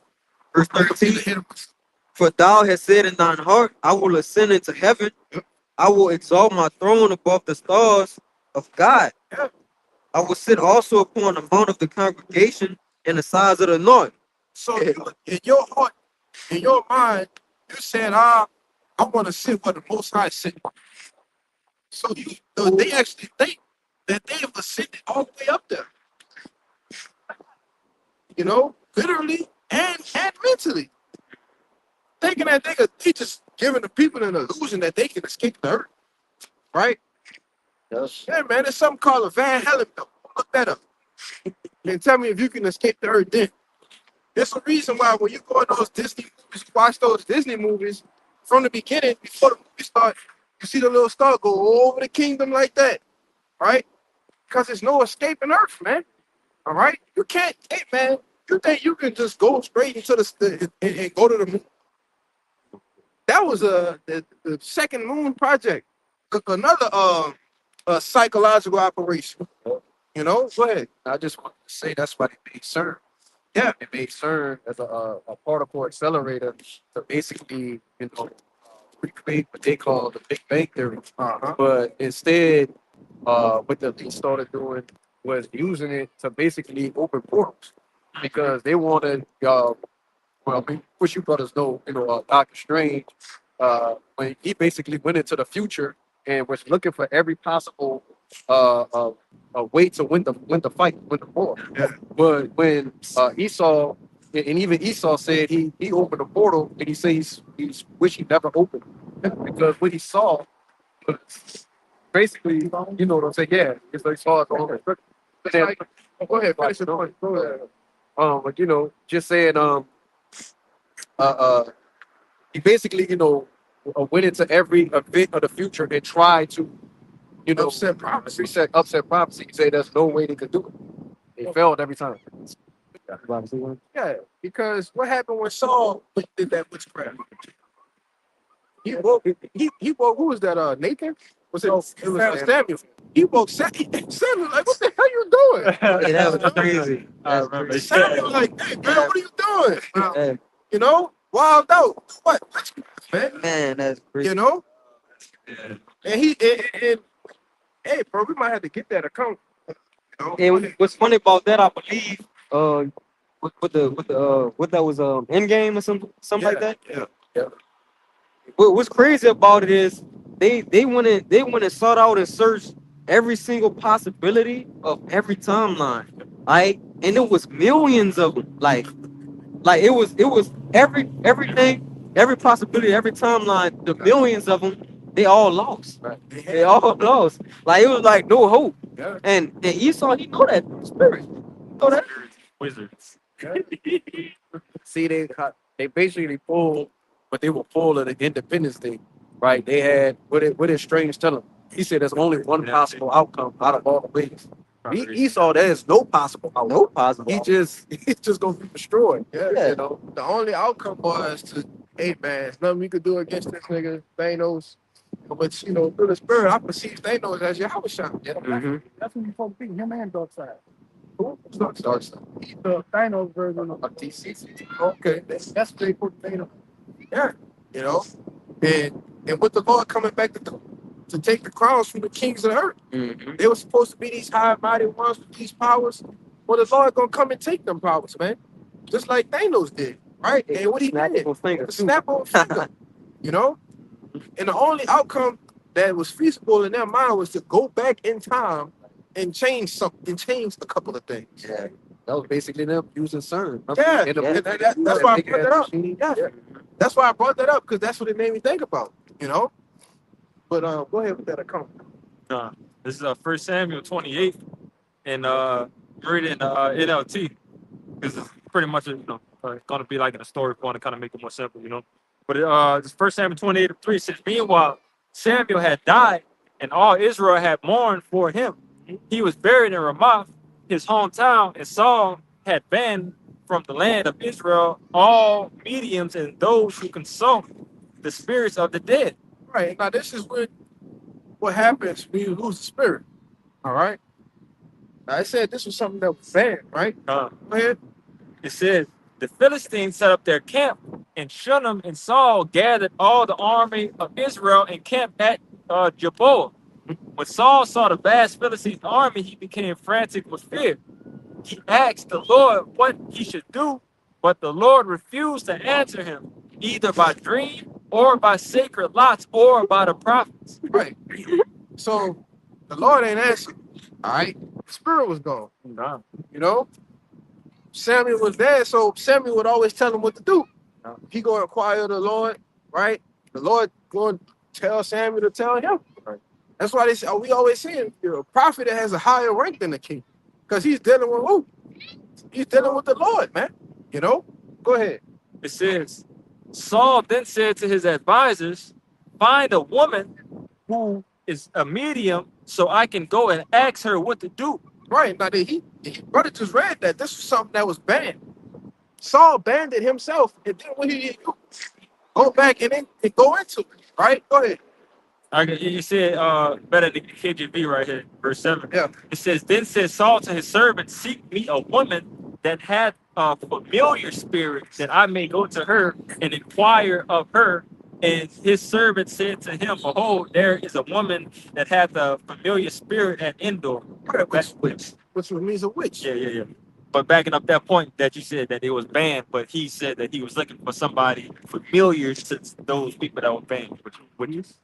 verse 13, for thou hast said in thine heart, I will ascend into heaven. I will exalt my throne above the stars of God. Yeah. I will sit also upon the mount of the congregation in the sides of the north. So in your heart, in your mind, you said, I want to sit where the Most High sit. So they actually think that they have ascended all the way up there. You know, literally and and mentally. Thinking that they just giving the people an illusion that they can escape the earth, right? Yes. Yeah, man, there's something called a Van Halen film. Look that up. And tell me if you can escape the earth then. There's a reason why when you go in those Disney movies, watch those Disney movies from the beginning, before the movie starts, you see the little star go over the kingdom like that, right? Because there's no escaping earth, man. All right? You can't, hey, man, you think you can just go straight into and go to the moon? That was the second moon project. Another psychological operation. You know? Go ahead. I just want to say that's why they made CERN. Yeah. They made CERN as a particle accelerator to basically, recreate what they call the Big Bang Theory. Uh-huh. But instead, what the elite started doing was using it to basically open portals because they wanted, which you brothers know, Doctor Strange, when he basically went into the future and was looking for every possible way to win the fight, win the war. Yeah. But when Esau, and even Esau said he opened a portal, and he says he's wish he never opened because what he saw was basically, you know what I'm saying? Yeah, it's like saw it all. It's like, go ahead, finish your point. Go ahead. But just saying, he basically, went into every event of the future and tried to, Upset prophecy. upset prophecy. He said there's no way they could do it. They failed every time. Yeah, because what happened when Saul did that witchcraft? He woke. He woke. Who was that? Nathan? Was it? It was Samuel. He woke Samuel. Like, what the hell you doing? Yeah, that was crazy. I remember. Samuel, like, hey, man, what are you doing? Yeah, Wild out. What? Witchcraft, man. man, that's crazy. You know. Yeah. And hey, bro, we might have to get that account. And what's funny about that, I believe, what that was, Endgame or something like that. Yeah. What's crazy about it is they went and sought out and searched every single possibility of every timeline, right? And it was millions of them. Like it was everything, every possibility, every timeline. The millions of them, they all lost. Right. They all lost. Like it was like no hope. Yeah. And Esau, he know that spirit. He know that. Wizards. See, they basically pulled, but they were pulling the Independence Day, right? They had what did Strange tell him? He said there's only one possible outcome out of all the ways. Esau, there is no possible outcome. No possible. He's just gonna be destroyed. Yeah. You know. The only outcome was to, hey, man, there's nothing we could do against this nigga Thanos. But through the spirit, I perceive Thanos as Yahweh Shah. Yeah. Mhm. That's when you supposed to be him and Darkseid. Who? Dark Side. He's the Thanos version of TC. Okay. that's they put Thanos. Yeah. And with the Lord coming back to take the crowns from the kings of the earth, Mhm. they were supposed to be these high mighty ones with these powers. Well, the Lord gonna come and take them powers, man. Just like Thanos did, right? And what he Snap did, of a finger, the too. snap of a finger, And the only outcome that was feasible in their mind was to go back in time and change something, change a couple of things. Yeah. That was basically them using CERN. Yeah, And the- and that's why I big brought that ass up. machine. Yeah, that's why I brought that up because that's what it made me think about. But go ahead with that account. This is 1 Samuel 28 and read it in NLT because it's pretty much going to be like in a story form to kind of make it more simple, But this 1 Samuel 28:3 says, meanwhile, Samuel had died and all Israel had mourned for him. He was buried in Ramoth, his hometown, and Saul had banned from the land of Israel all mediums and those who consult the spirits of the dead. Right now, this is what happens when you lose the spirit. All right. I said this was something that was bad, right? Uh, Go ahead. It says, the Philistines set up their camp, and Shunem and Saul gathered all the army of Israel and camped at Jeboah. When Saul saw the vast Philistine army, he became frantic with fear. He asked the Lord what he should do, but the Lord refused to answer him, either by dream or by sacred lots or by the prophets. Right. So the Lord ain't answered. All right. The spirit was gone. Nah. Samuel was there, so Samuel would always tell him what to do. Yeah. He go inquire the Lord, right? The Lord going to tell Samuel to tell him. Right. That's why they say, we always say a prophet that has a higher rank than the king, because he's dealing with who? He's dealing with the Lord, man. You know. Go ahead. It says, Saul then said to his advisors, find a woman who is a medium so I can go and ask her what to do. Right now, he brother just read that this was something that was banned. Saul banned it himself, and then when he go back and then go into it, right? Go ahead. You said better than KJV right here, verse 7. Yeah. It says, then said Saul to his servant, seek me a woman that hath a familiar spirit, that I may go to her and inquire of her. And his servant said to him, behold, there is a woman that hath a familiar spirit at Endor. Right, which means a witch. Yeah. But backing up that point that you said that it was banned, but he said that he was looking for somebody familiar to those people that were banned. What is?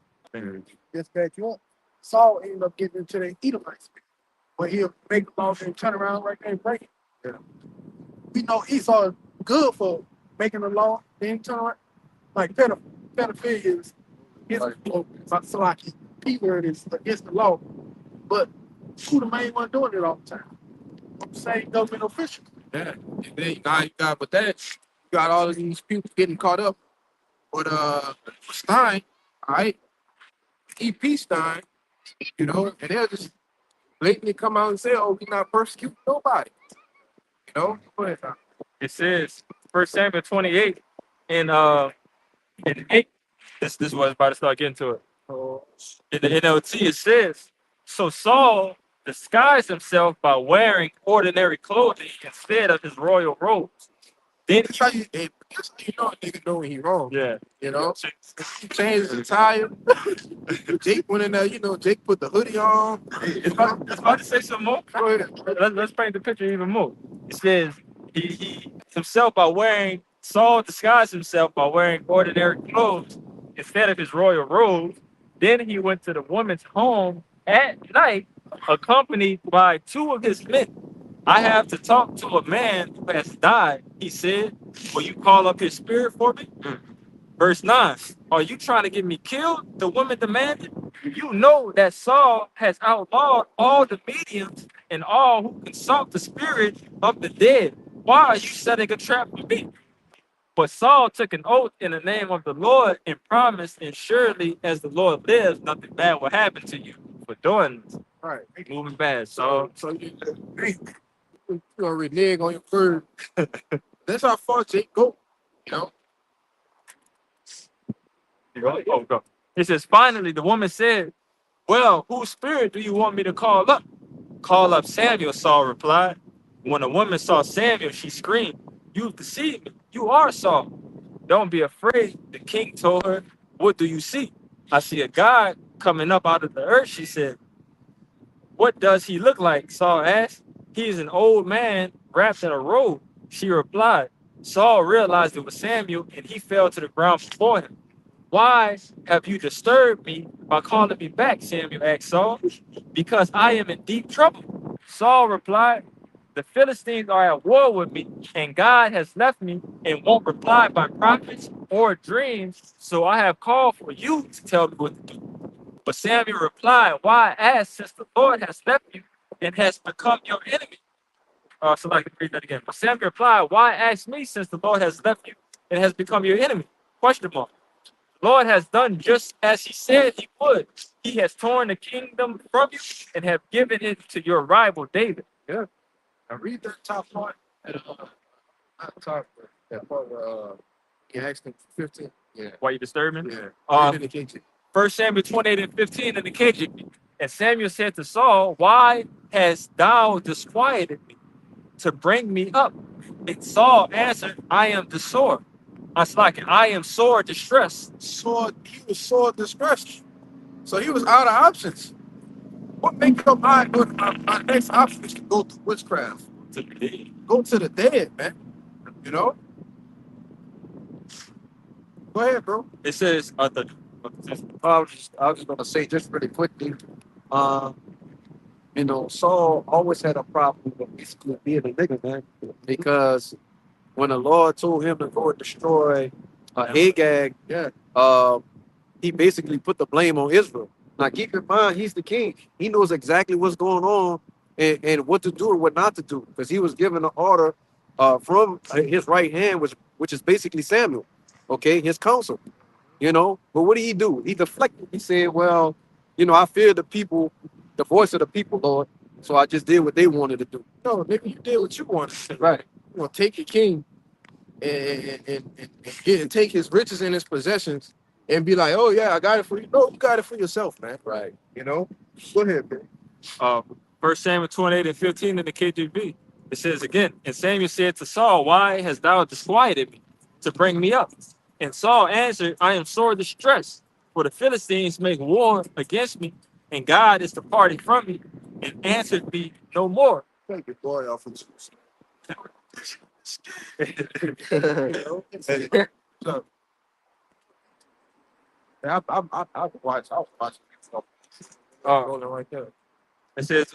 Just back you up. Saul ended up getting into the Edomites, but he'll make the laws and turn around right there and break it. Yeah. We know Esau is good for making the law, then turn around. Like pedophilia is Salaki. P word is against the law. But who the main one doing it all the time? Same government officials. Yeah. And then you got with that, you got all of these people getting caught up with Stein, all right? E.P. Stein, you know, and they'll just blatantly come out and say, oh, we're not persecuting nobody. You know? Go ahead, Tom. It says 1 Samuel 28 and 8. This is what I was about to start getting to it. In the NLT it says, so Saul disguised himself by wearing ordinary clothing instead of his royal robes. Then That's how you know a nigga know when he wrong. yeah. You know? He changed his attire. Jake went in there, you know, Jake put the hoodie on. It's about to say some more. Go ahead. Let's paint the picture even more. It says he Saul disguised himself by wearing ordinary clothes instead of his royal robes. Then he went to the woman's home at night, accompanied by 2 of his men. I have to talk to a man who has died, he said. Will you call up his spirit for me? Verse 9. Are you trying to get me killed? The woman demanded. You know that Saul has outlawed all the mediums and all who consult the spirit of the dead. Why are you setting a trap for me? But Saul took an oath in the name of the Lord and promised, and surely as the Lord lives, nothing bad will happen to you for doing this. All right. Moving bad. So So you gonna renege on your word. That's how far Jake go. You know? go. It says, finally, the woman said, well, whose spirit do you want me to call up? Call up Samuel, Saul replied. When the woman saw Samuel, she screamed, you've deceived me. You are Saul. Don't be afraid. The king told her, what do you see? I see a God coming up out of the earth, she said. What does he look like? Saul asked. He is an old man wrapped in a robe, she replied. Saul realized it was Samuel, and he fell to the ground before him. Why have you disturbed me by calling me back? Samuel asked Saul. Because I am in deep trouble. Saul replied, the Philistines are at war with me, and God has left me and won't reply by prophets or dreams, so I have called for you to tell me what to do. But Samuel replied, why ask, since the Lord has left you and has become your enemy? So I can read that again. But Samuel replied, why ask me, since the Lord has left you and has become your enemy? Question mark. Lord has done just as he said he would. He has torn the kingdom from you and have given it to your rival David. Yeah. Now read that top part. Not top, that part where he asked him for 15. Yeah. Why you disturbing? Yeah. Uh, Read it in the KJ. 1 Samuel 28 and 15 in the KJV. And Samuel said to Saul, why hast thou disquieted me to bring me up? And Saul answered, I am sore. I am sore distressed. He was sore distressed. So he was out of options. What make up my next option is to go to witchcraft. Go to the dead, man. You know? Go ahead, bro. It says, I was just gonna say just really quickly. You know, Saul always had a problem with basically being a nigga, man, because when the Lord told him to go and destroy Agag, Yeah. he basically put the blame on Israel. Now, keep in mind, he's the king. He knows exactly what's going on and what to do and what not to do, because he was given an order from his right hand, which is basically Samuel, okay, his counsel, you know. But what did he do? He deflected. He said, well, you know, I fear the people, the voice of the people, Lord, so I just did what they wanted to do. No, nigga, you did what you wanted. Right. You want to take your king and take his riches and his possessions and be like, oh yeah, I got it for you. No, you got it for yourself, man. Right. You know? Go ahead, bro. 1 Samuel 28 and 15 in the KJV. It says again, and Samuel said to Saul, why hast thou disquieted me to bring me up? And Saul answered, I am sore distressed, for the Philistines make war against me, and God is departed from me, and answered me no more. Take your boy off of school. So, yeah, I was watching. Rolling right there. It says,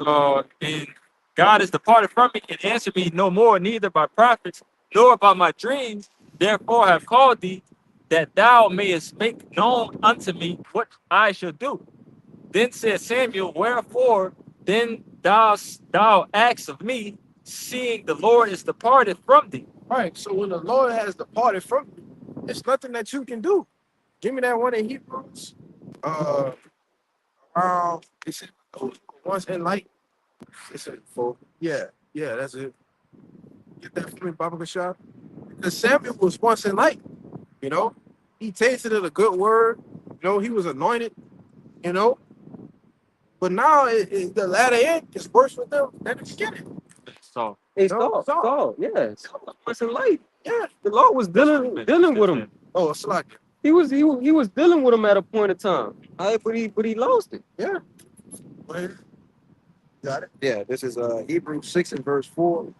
and God is departed from me and answered me no more, neither by prophets, nor by my dreams. Therefore I have called thee, that thou mayest make known unto me what I shall do. Then said Samuel, wherefore then thou ask of me, seeing the Lord is departed from thee. Right. So when the Lord has departed from you, it's nothing that you can do. Give me that one in Hebrews. It said once in light. It said for yeah, that's it. Get that for me, Baba Gashad. Because Samuel was once in light, you know. He tasted of a good word, you know, he was anointed, you know. But now the latter end is worse with them than the beginning. So Hey, No, Saul, yeah, Saul wasn't light. Yeah. The Lord was dealing with him. Oh, it's like He was dealing with him at a point of time. But he lost it. got it. Yeah, this is Hebrews 6 and verse 4.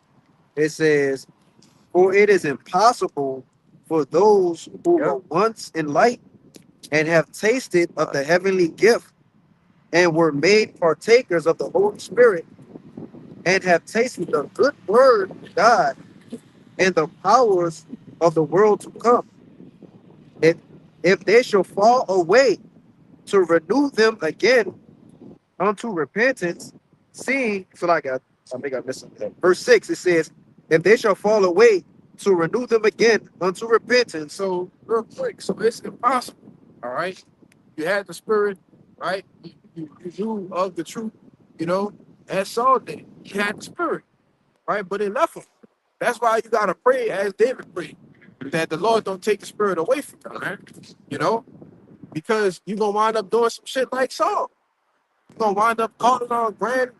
It says, for it is impossible for those who were once in light and have tasted of the heavenly gift and were made partakers of the Holy Spirit and have tasted the good word of God and the powers of the world to come. If they shall fall away, to renew them again unto repentance, seeing, I think I missed something. Verse 6, it says, if they shall fall away, to renew them again unto repentance. So real quick, so it's impossible. All right. You had the spirit, right? You knew of the truth, you know, as Saul did. He had the spirit, right? But it left him. That's why you gotta pray as David prayed, that the Lord don't take the spirit away from you, man. You know, because you're gonna wind up doing some shit like Saul. You're gonna wind up calling on graham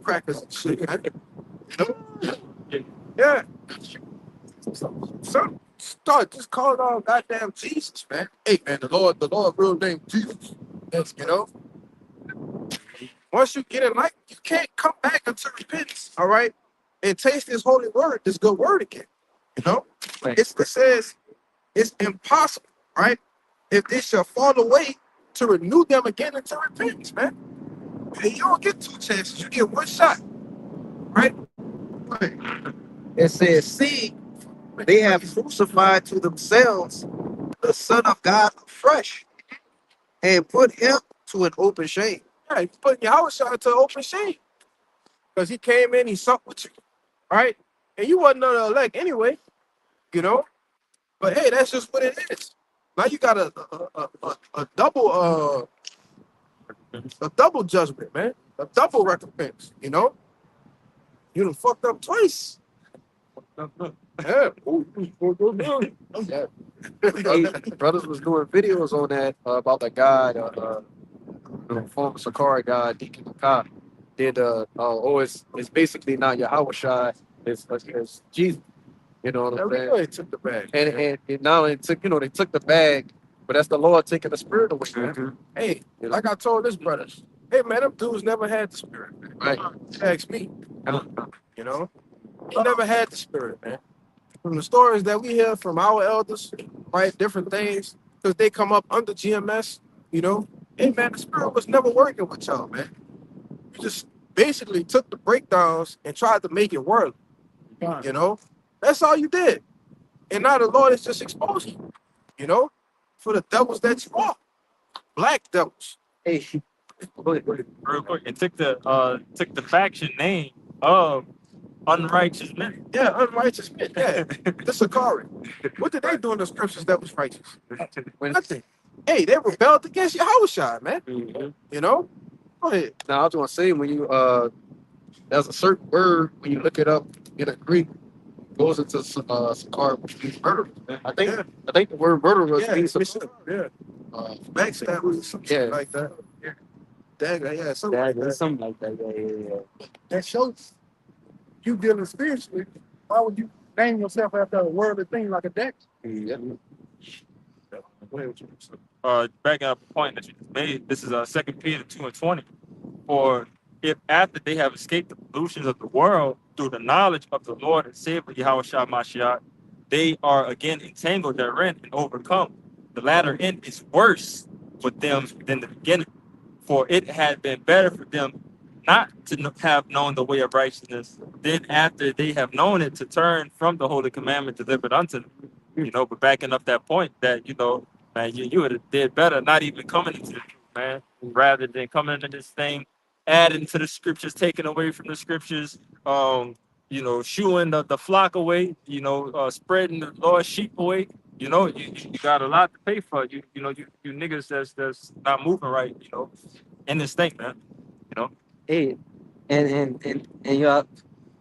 crackers and shit, man. You know? Yeah. So start just calling on goddamn Jesus, man. Hey, man, the Lord real name Jesus. Yes, you know. Once you get it like, you can't come back until repentance, all right, and taste this holy word, this good word again. You know, it says it's impossible, right? If they shall fall away, to renew them again into repentance, man. And you don't get two chances, you get one shot, right? It says, see, they have crucified to themselves the Son of God afresh and put him to an open shame. Yeah, you putting Yahweh shot to open shame. Because he came in, he supped with you, right? And you wasn't the elect anyway, you know? But hey, that's just what it is. Now you got a double judgment, man. A double recompense, you know? You done fucked up twice. Yeah. Brothers was doing videos on that about the guy, former Sakari guy, Deacon Makai, did it's basically not Yahweh Shai, it's Jesus. You know what I'm saying? Everybody took the bag. And not only took, they took the bag, but that's the Lord taking the spirit away, man. Hey, like I told this brothers, hey man, them dudes never had the spirit, man. Right. Ask me. You know? He never had the spirit, man. From the stories that we hear from our elders, right, different things, because they come up under GMS, you know, hey man, the spirit was never working with y'all, man. You just basically took the breakdowns and tried to make it work. You know, that's all you did. And now the Lord is just exposing you, you know, for the devils that you are, black devils. Hey, go ahead. Real quick, and took the faction name of unrighteous men. Yeah, unrighteous men. Yeah, the Sakari. What did they do in the scriptures that was righteous? Nothing. Hey, they rebelled against Yahushua, man. Mhm. You know? Go ahead. Now I was gonna say when you there's a certain word when you look it up in a Greek goes into sakar, which means murder. I think the word murderer Yeah, means it's some yeah. Backstabbers, something Yeah. like that. Dagger, yeah, something like That, that. something like that. Yeah. That shows you dealing spiritually. Why would you name yourself after a worldly thing like a deck? yeah. Go ahead with you. Backing up a point that you just made, this is 2 Peter 2:20. For if after they have escaped the pollutions of the world through the knowledge of the Lord and Savior Yahushua Mashiach, they are again entangled therein and overcome. The latter end is worse for them than the beginning. For it had been better for them not to have known the way of righteousness, then after they have known it, to turn from the holy commandment delivered unto them. You know, but backing up that point that, you know, man, you would have did better not even coming into the truth, man, rather than coming into this thing, adding to the scriptures, taking away from the scriptures, you know, shooing the flock away, you know, spreading the Lord's sheep away. You know, you got a lot to pay for. You know, you niggas that's not moving right, you know, in this thing, man. You know. Hey, and y'all,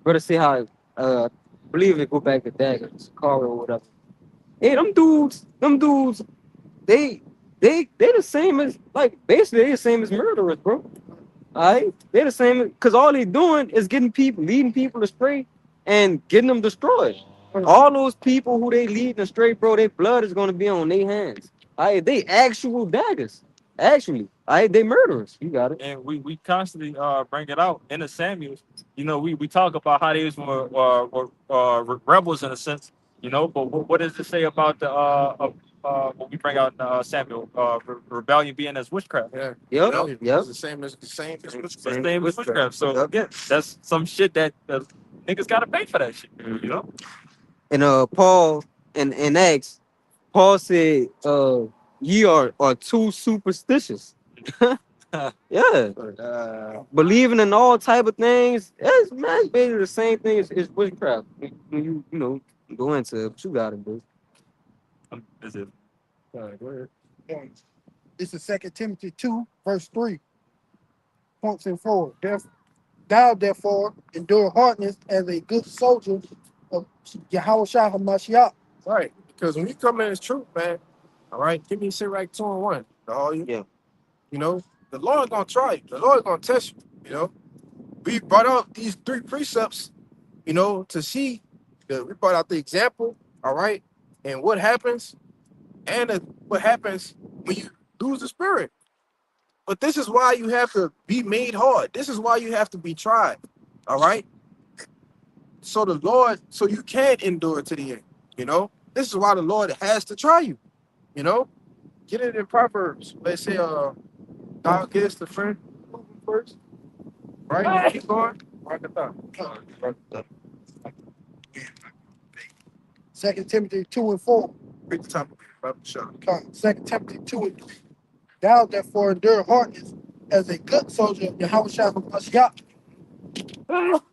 brother, see how I believe it go back to Dagger, Sakara or whatever. Hey, them dudes, they the same as like basically they the same as murderers, bro. Alright, they're the same because all they doing is leading people astray and getting them destroyed. All those people who they leading astray, bro, their blood is gonna be on their hands. Alright, they actual daggers. Actually, alright, they murderers. You got it. And we constantly bring it out in the Samuels. You know, we talk about how they were rebels in a sense. You know, but what does it say about the what we bring out in Samuel rebellion being as witchcraft? Yeah. Yep, Well, yep. it's the same as It's the witchcraft. same as witchcraft. So Yep. again, that's some shit that niggas gotta pay for that shit. You know. And Paul and Acts, Paul said, ye are too superstitious. Yeah. Believing in all type of things, it's man, basically the same thing as witchcraft. When you know go into it, but you got it, bro. Is it? All right, go ahead. This is 2 Timothy 2, verse 3. Points and forward. Thou therefore endure hardness as a good soldier of Yahushua HaMashiach. Right. Because when you come in as truth, man, all right, give me Sirach 2:1. All you. Yeah. You know, the Lord gonna try you. The Lord gonna test you. You know, we brought out these 3 precepts, you know, to see we brought out the example, all right, and what happens, and what happens when you lose the spirit. But this is why you have to be made hard. This is why you have to be tried. All right. So the Lord, so you can endure to the end. You know, this is why the Lord has to try you. You know, get it in Proverbs. Let's say, thou givest the friend first. Right? Keep going. Rock it down. 2 Timothy 2 and 4. Read the top of it. Sure. 2 Timothy 2 and 3. Thou therefore endure hardness as a good soldier of Yahushua HaMashiach.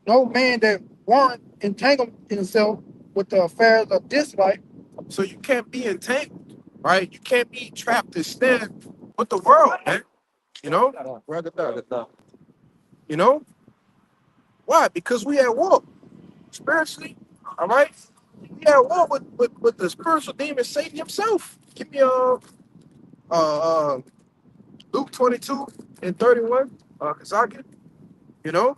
No man that warrant entangle himself with the affairs of this life. So you can't be entangled, right? You can't be trapped and stand with the world, man. You know? Rock it down. You know? Why? Because we at war spiritually, all right? We at war with the spiritual demon Satan himself. Give me Luke 22 and 31, Kazaki. You know?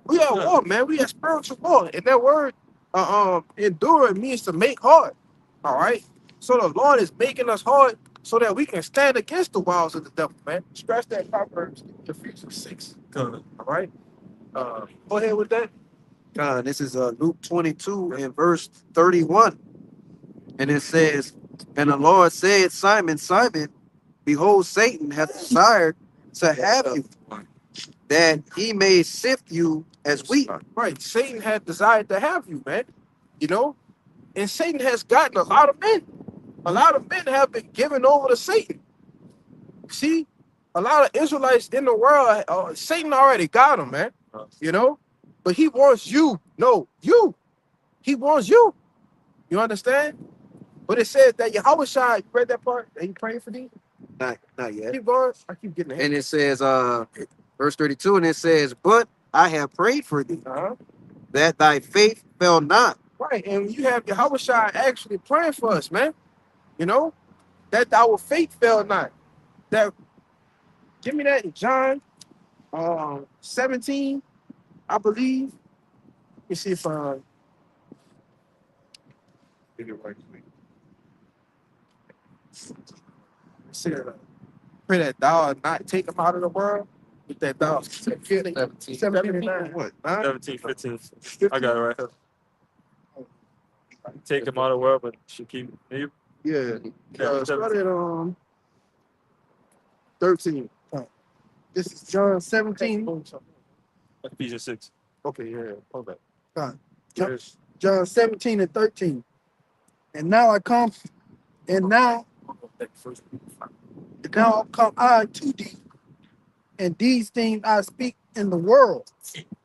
We at war, man. We at spiritual war. And that word endure means to make hard. All right. So the Lord is making us hard so that we can stand against the wiles of the devil, man. Scratch that Proverbs Ephesians 6. All right. Go ahead with that. God, this is Luke 22 and verse 31. And it says, and the Lord said, Simon, Simon, Behold, Satan hath desired to have you, that he may sift you as wheat. Right. Satan had desired to have you, man. You know? And Satan has gotten a lot of men. A lot of men have been given over to Satan. See? A lot of Israelites in the world, Satan already got them, man. You know? But he wants you. No, you. He wants you. You understand? But it says that Yahweh Shai, you read that part? That he praying for thee? Not yet. Keep going. I keep getting ahead. And it says, verse 32, and it says, but I have prayed for thee, Uh-huh. that thy faith fail not. Right. And you have Yahweh Shai actually praying for us, man. You know? That our faith fail not. That give me that in John 17, I believe. Let me see if get it right quick. See that, pray that thou art not take them out of the world. With that thou 17 and 9. What? 9? 17, 15. I got it right here. Take him out of the world, but she keep you. Yeah. Yeah, Start at 13. This is John 17. Ephesians 6. Okay, yeah. Hold back. God. Yes. John 17 and 13. And now I come, and now come I to thee, and these things I speak in the world,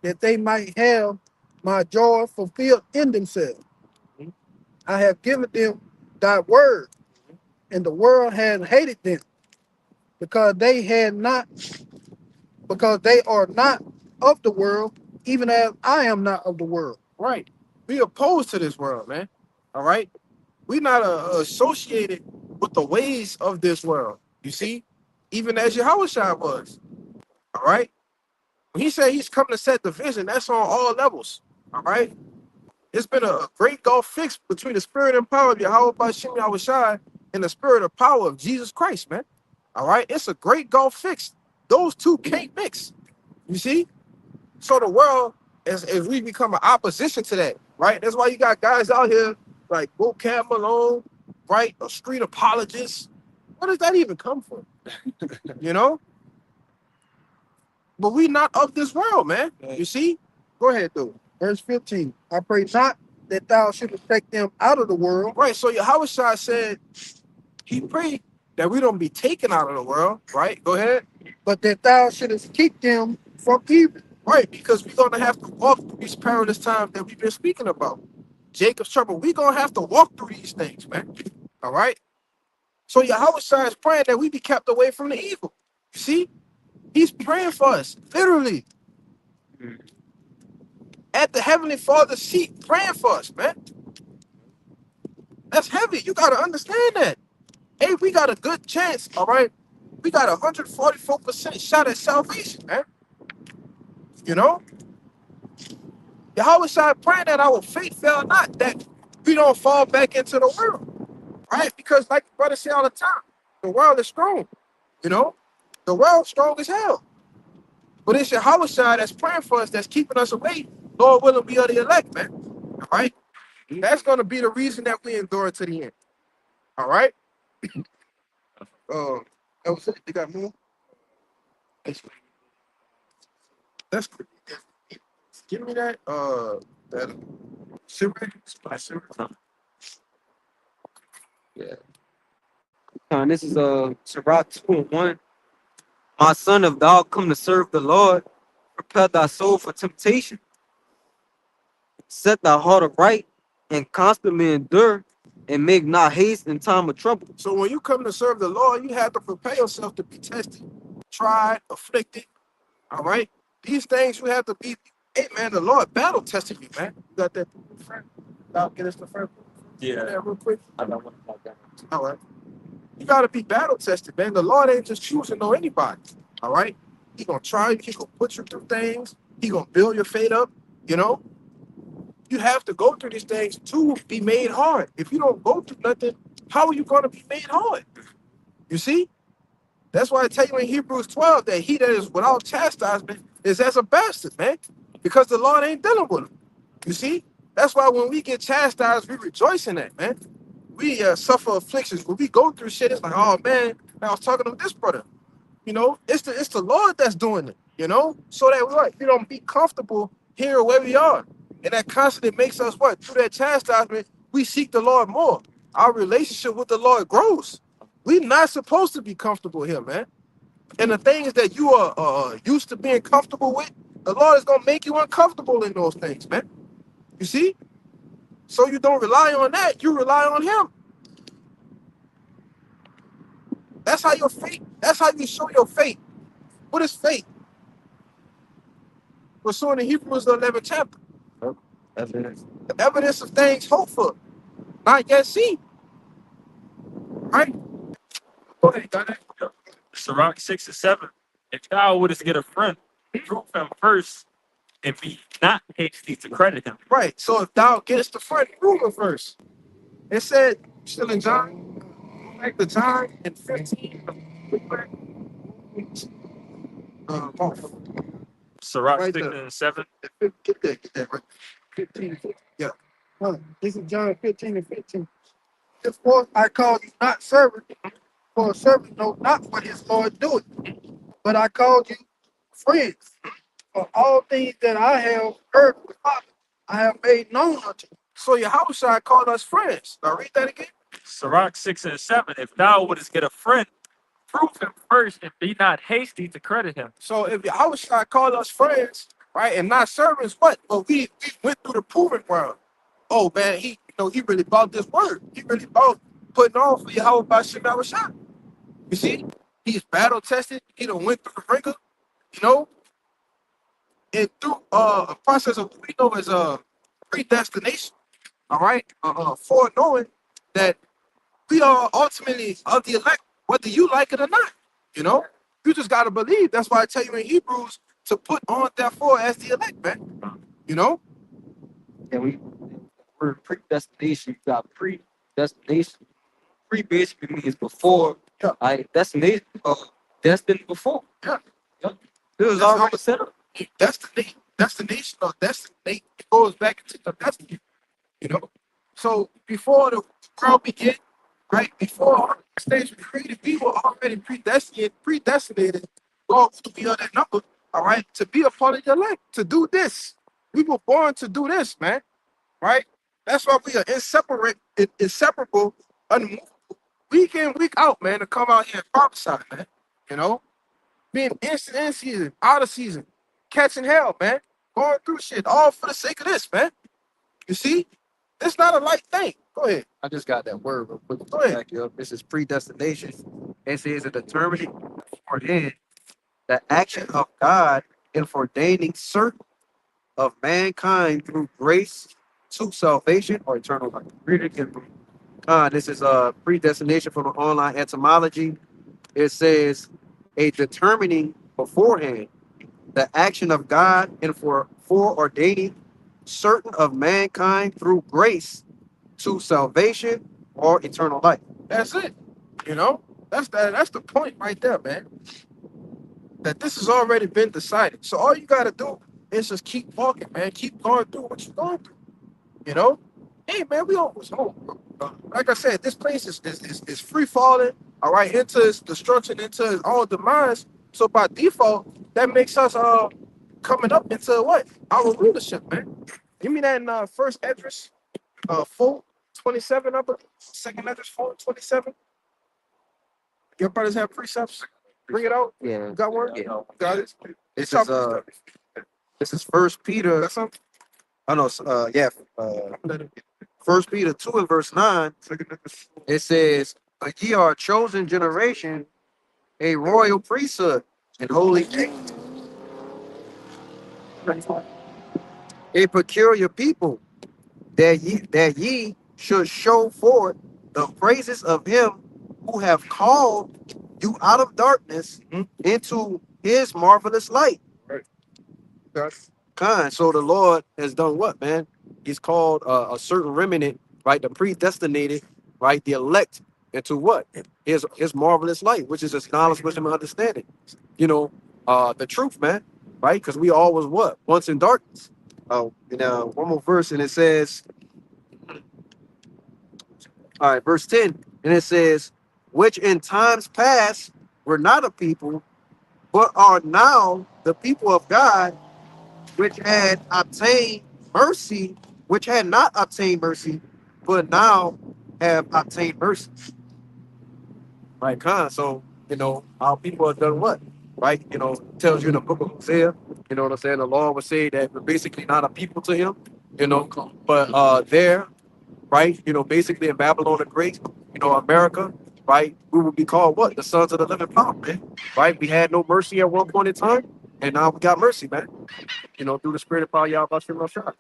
that they might have my joy fulfilled in themselves. I have given them thy word, and the world had hated them, because they are not of the world, even as I am not of the world. Right. We opposed to this world, man. All right. We're not associated with the ways of this world. You see, even as Yahushua was. All right. When he said he's come to set the vision, that's on all levels. All right. It's been a great gulf fixed between the spirit and power of Yahweh Bashim Yahushua and the spirit of power of Jesus Christ, man. All right. It's a great gulf fixed. Those two can't mix. You see? So the world, as we become an opposition to that, right? That's why you got guys out here like Vocab Malone, right? A street apologist. Where does that even come from? You know? But we not of this world, man. You see? Go ahead, dude. Verse 15. I pray not that thou shouldest take them out of the world, Right. So Yahweh Shai said he prayed that we don't be taken out of the world, right? Go ahead. but that thou shouldest keep them from evil. Right, because we're gonna have to walk through these perilous times that we've been speaking about. Jacob's trouble. We're gonna have to walk through these things, man. All right. So Yahweh Shai is praying that we be kept away from the evil. You see, he's praying for us, literally. At the Heavenly Father's seat, praying for us, man. That's heavy. You gotta understand that. Hey, we got a good chance, all right? We got 144% shot at salvation, man. You know? Yahweh Shai praying that our faith fail not, that we don't fall back into the world, right? Because like the brother say all the time, the world is strong, you know? The world's strong as hell. But it's Yahweh Shai that's praying for us, that's keeping us away. Lord willing, we are the elect, man. All right? That's going to be the reason that we endure to the end. All right? That was it. You got more? That's good. Give me that super. And this is Sirach 2:1. My son, if thou come to serve the Lord, prepare thy soul for temptation. Set thy heart aright and constantly endure, and make not haste in time of trouble. So when you come to serve the Lord, you have to prepare yourself to be tested, tried, afflicted. All right? These things you have to be. Hey man, the Lord battle tested me, man. You got that friend? I'll get us the friend. Yeah. That real quick. I don't want to like that. All right. You gotta be battle tested, man. The Lord ain't just choosing no anybody. All right. He gonna try you, he gonna put you through things, he gonna build your faith up, you know. You have to go through these things to be made hard. If you don't go through nothing, how are you gonna be made hard? You see? That's why I tell you in Hebrews 12 that he that is without chastisement is as a bastard, man. Because the Lord ain't dealing with him. You see? That's why when we get chastised, we rejoice in that, man. We suffer afflictions. When we go through shit, it's like, oh man, And I was talking to this brother. You know, it's the Lord that's doing it. You know, so that what we don't be comfortable here where we are, and that constantly makes us what through that chastisement we seek the Lord more. Our relationship with the Lord grows. We're not supposed to be comfortable here, man. And the things that you are used to being comfortable with, the Lord is gonna make you uncomfortable in those things, man. You see? So you don't rely on that, you rely on Him. That's how your faith, that's how you show your faith. What is faith? We're showing in Hebrews the 11th chapter. Evidence. The evidence of things hoped for, not yet seen. Right? Go ahead, got that? Sirach 6 and 7. If thou wouldest get a friend, prove him first and be not hasty to credit him. Right. So if thou gettest the front, prove it first. It said, still in John, like the John in 15. Off. Sirach Right 6 there. and 7. Get that right. 15. Yeah. This is John 15 and 15. Therefore I call you not servant, for a servant know not what his Lord doeth. But I called you friends. For all things that I have heard from the Father, I have made known unto you. So Yahushua called us friends. Now read that again. Sirach 6 and 7. If thou wouldest get a friend, prove him first and be not hasty to credit him. So if Yahushua called us friends, right, and not servants, what? But we went through the proving ground. Oh man, he really bought this word. He really bought putting on for Yahweh by Shemar. You see, he's battle tested. He done went through the ringer, you know, and through a process of what we know as predestination. All right, foreknowing that we are ultimately of the elect, whether you like it or not. You know, you just gotta believe. That's why I tell you in Hebrews to put on therefore as the elect, man. You know, And we're predestination. You got predestination. Pre basically means before. Yeah. Destination. Destined before. Yeah. Yep. It was That's already how- set up. destination or destiny goes back into the destiny. You know, so before the world began, right before the stage was created, we were already predestinated. God to be on that number, all right, to be a part of your life, to do this. We were born to do this, man. Right? That's why we are inseparable, unmovable, week in, week out, man, to come out here and prophesy, man. You know, being in season, out of season, catching hell, man, going through shit, all for the sake of this, man. You see, it's not a light thing. Go ahead. I just got that word real quick. Go ahead. Back you up. This is predestination. It says a determining beforehand the action of God in ordaining certain of mankind through grace to salvation or eternal life. Read it again. This is predestination from the online etymology. It says a determining beforehand the action of God in foreordaining certain of mankind through grace to salvation or eternal life. That's it. You know, that's the point right there, man. That this has already been decided. So all you gotta do is just keep walking, man. Keep going through what you're going through. You know? Hey man, we almost home, bro. Like I said, this place is free falling, all right, into its destruction, into its own demise. So by default, that makes us coming up into what? Our rulership, man. Give me that in first Esdras 4:27, I believe. Second Esdras 4:27. Your brothers have precepts. Bring it out. Yeah. You got one? Yeah. Got it. This Chop is it. this is First Peter. Got something? I know. First Peter 2 and verse 9. It says, "But ye are a chosen generation, a royal priesthood, and holy nation, a peculiar people, that ye should show forth the praises of him who have called you out of darkness into his marvelous light." That's So the Lord has done what, man? He's called a certain remnant, right? The predestinated, right? The elect into what? His marvelous light, which is his knowledge, wisdom, and understanding. You know, the truth, man, right? Because we all was what? Once in darkness. One more verse, and it says, all right, verse 10, and it says, which in times past were not a people, but are now the people of God, which had obtained mercy, which had not obtained mercy, but now have obtained mercy. Right, so our people have done what? Right, tells you in the book of Hosea, you know what I'm saying? The Lord would say that we're basically not a people to him, but there, right, basically in Babylon the Great, America, right, we would be called what? The sons of the living power, man. Right? We had no mercy at one point in time, and now we got mercy, man. Through the spirit of power, y'all about to shot.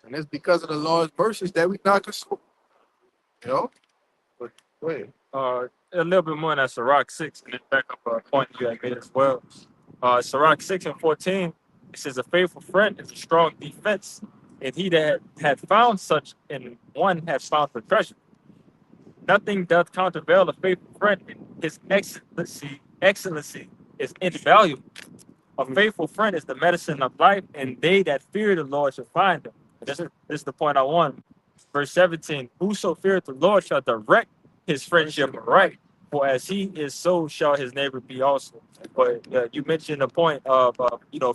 And it's because of the Lord's mercies that we not consumed. You know? But go ahead. A little bit more in that Sirach 6, and then back up a point you had made as well. Sirach 6 and 14, it says, a faithful friend is a strong defense, and he that had found such in one has found the treasure. Nothing doth countervail a faithful friend, and his excellency is invaluable. A faithful friend is the medicine of life, and they that fear the Lord shall find him. This is the point I want. Verse 17, whoso feareth the Lord shall direct his friendship aright, for as he is, so shall his neighbor be also. But you mentioned the point of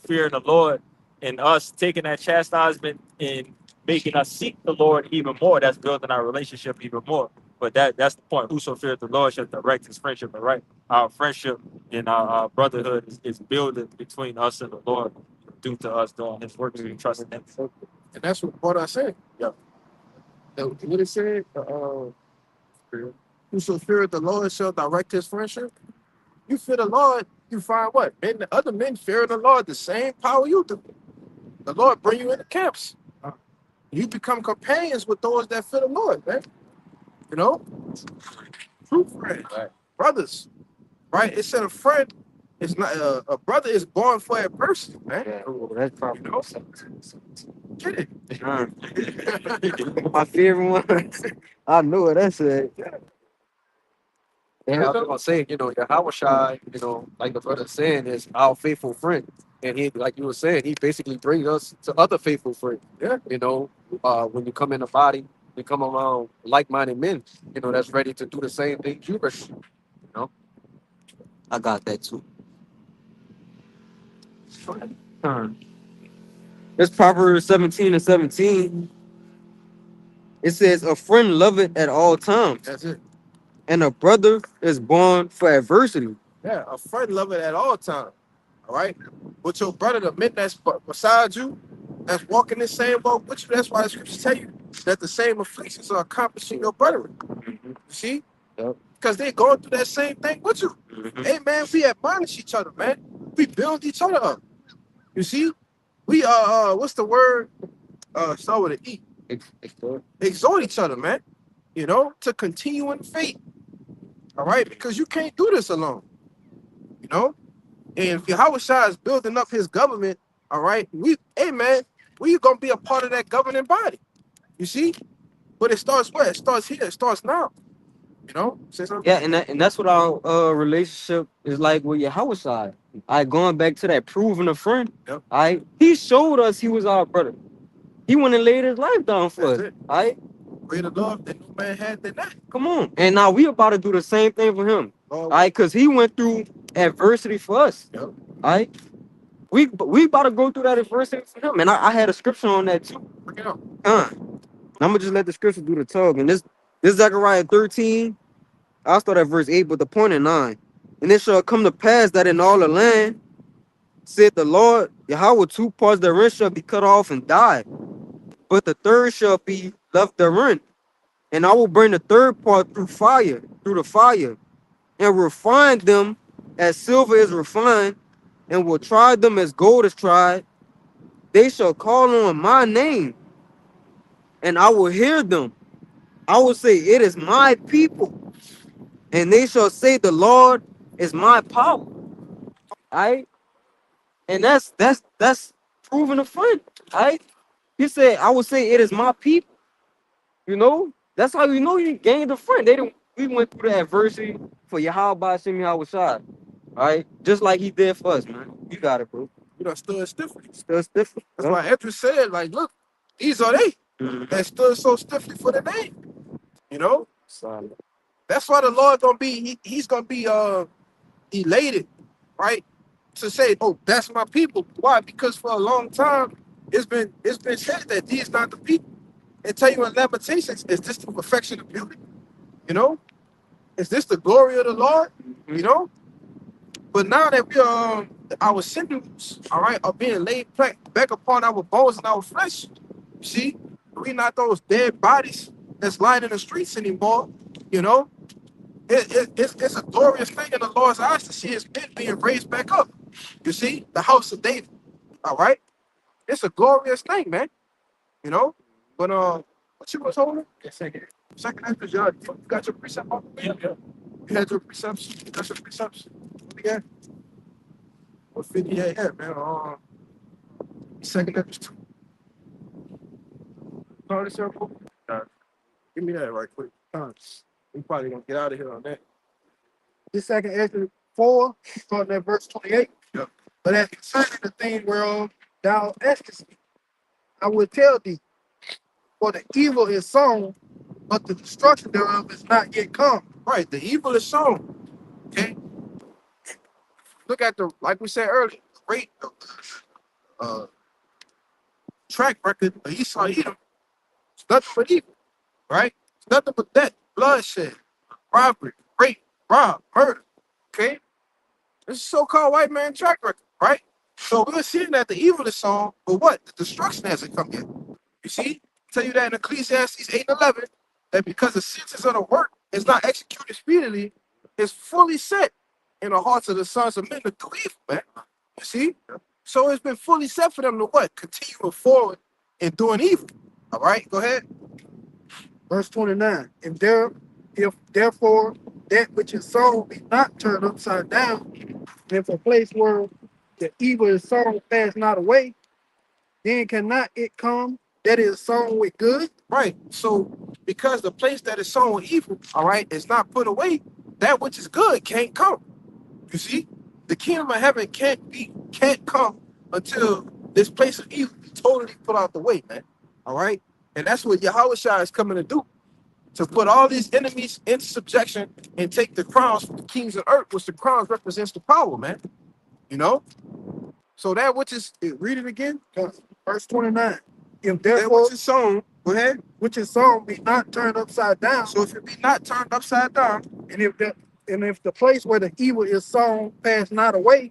fearing the Lord and us taking that chastisement and making us seek the Lord even more. That's building our relationship even more. But that's the point. Whoso feareth the Lord shall direct his friendship aright. Our friendship and our brotherhood is building between us and the Lord due to us doing his work and trusting him. And that's what I said. Yeah. What it said, whoso feareth the Lord shall direct his friendship. You fear the Lord, you find what? Men, other men fear the Lord, the same power you do. The Lord bring you into camps. You become companions with those that fear the Lord, man. True friends, Right. brothers, right? It said a friend is not a brother is born for adversity, man. Yeah, that's probably Get it? my favorite one. I know what that said. Yeah, I was gonna say, Yahweh Shai, like the brother saying, is our faithful friend. And he, like you were saying, he basically brings us to other faithful friends. Yeah. When you come in the body, you come around like-minded men, that's ready to do the same thing you ready to do. I got that too. It's Proverbs 17 and 17. It says, a friend loveth at all times, That's it. and a brother is born for adversity. Yeah, a friend love it at all times. All right. But your brother, the men that's beside you, that's walking the same boat with you, that's why the scriptures tell you that the same afflictions are accomplishing your brethren. You see? Yep. Because they're going through that same thing with you. Hey man, we admonish each other, man. We build each other up. You see? We what's the word? Start with an E. Exhort each other, man. To continue in faith. All right, because you can't do this alone. And if Yahweh Shai is building up his government, all right, we gonna be a part of that governing body. You see? But it starts where? It starts here, it starts now. Say something? Yeah, and that's what our relationship is like with Yahweh side. Going back to that proving a friend. Yep. He showed us he was our brother. He went and laid his life down for That's us. it. Greater love that no man had than that. Come on. And now we about to do the same thing for him. Because he went through adversity for us. Yep. We about to go through that adversity for him. And I had a scripture on that too. Bring it up. I'm gonna just let the scripture do the talk. And this Zechariah 13, I'll start at verse 8, but the point in 9. And it shall come to pass that in all the land, said the Lord, Yahweh, 2 parts therein shall be cut off and die, but the third shall be left therein. And I will bring the third part through the fire, and refine them as silver is refined, and will try them as gold is tried. They shall call on my name, and I will hear them. I will say, it is my people. And they shall say, the Lord is my power. And that's proving a friend. He said, I will say, it is my people. That's how you know you gained a friend. We went through the adversity for Yahweh Shem Yahweh Shai. Just like he did for us, man. You got it, bro. Stood stiffly. Still stiff. That's why Edris said, like, look, these are they that stood so stiffly for the name. Solid. That's why the Lord gonna be, he's gonna be elated, right? To say, oh, that's my people. Why? Because for a long time, it's been said that these not the people. And tell you in Lamentations, is this the perfection of beauty? You know? Is this the glory of the Lord? You know? But now that we are our sinews, all right, are being laid back upon our bones and our flesh. You see, we not those dead bodies that's lying in the streets anymore. You know, it's a glorious thing in the Lord's eyes to see his men being raised back up. You see, the house of David. All right, it's a glorious thing, man. You know, but what you was holding? Second after y'all, you got your precept on? Yeah. You had your precepts. You got your precepts. Yeah. What 58 at, man? Second after 2. Call this up. Give me that right quick. We probably gonna get out of here on that. This second Ezra 4, starting at verse 28. Yep. But as concerning the thing whereof thou askest me, I will tell thee, for the evil is sown, but the destruction thereof is not yet come. Right, the evil is sown. Okay. Look at the, like we said earlier, great track record of Esau Edom. It's nothing but evil, right? It's nothing but death, bloodshed, robbery, rape, rob, murder. Okay. This is so-called white man track record, right? So we're seeing that the evil is sown, but what? The destruction hasn't come yet. You see? Tell you that in Ecclesiastes 8 and 11, that because the sentence of the work is not executed speedily, it's fully set in the hearts of the sons of men to do evil, man. You see? So it's been fully set for them to what? Continue forward in doing evil. All right, go ahead. Verse 29. If therefore that which is sown be not turned upside down, and if a place where the evil is sown pass not away, then cannot it come that is sown with good? Right. So because the place that is sown with evil, all right, is not put away, that which is good can't come. You see? The kingdom of heaven can't come until this place of evil is totally put out the way, man. All right? And that's what Yahushua is coming to do. To put all these enemies into subjection and take the crowns from the kings of earth, which the crowns represents the power, man. You know? So that which is, read it again. Verse 29. If That therefore which is sown, go ahead. which is sown be not turned upside down, So if it be not turned upside down, and if the place where the evil is sown pass not away,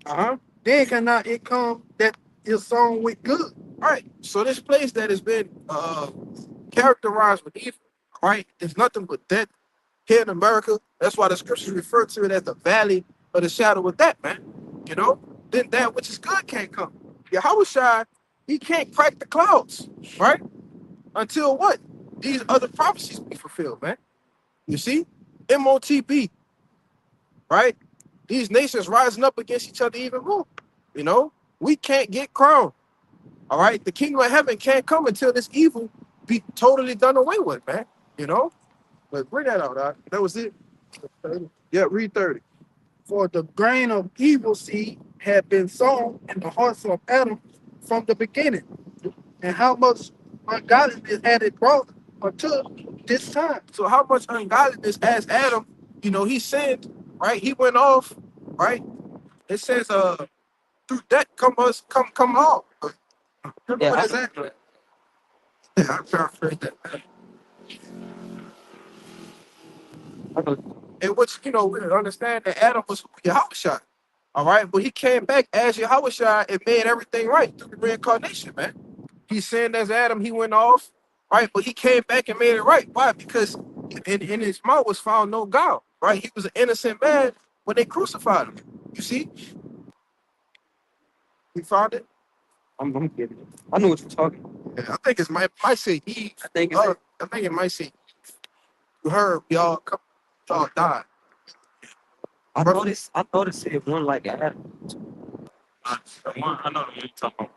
then cannot it come that is sown with good? right. So this place that has been characterized with evil, right, is nothing but death here in America. That's why the scriptures refer to it as the valley of the shadow of death, man. You know, then that which is good can't come. Yahushua, he can't crack the clouds, right? Until what? These other prophecies be fulfilled, man. You see? MOTB, right? These nations rising up against each other even more. You know, we can't get crowned. All right, the kingdom of heaven can't come until this evil be totally done away with, man. You know, but bring that out. That was it. Yeah, read 30. For the grain of evil seed had been sown in the hearts of Adam from the beginning, and how much ungodliness had it brought until this time. So how much ungodliness as Adam, you know, he sinned, right? He went off, right? It says, through that come all. Yeah, What is that? Yeah, I paraphrase that. I know. In which, you know, we understand that Adam was Yahushua. All right, but he came back as Yahushua and made everything right through the reincarnation, man. He sinned as Adam, he went off, right? But he came back and made it right. Why? Because in his mouth was found no God, right? He was an innocent man when they crucified him. You see? He found it. I'm getting it. I know what you're talking about. Yeah, I think it might say Eve. I think it's I think it might say you heard y'all died. I thought it said one like Adam. I know what you're talking about.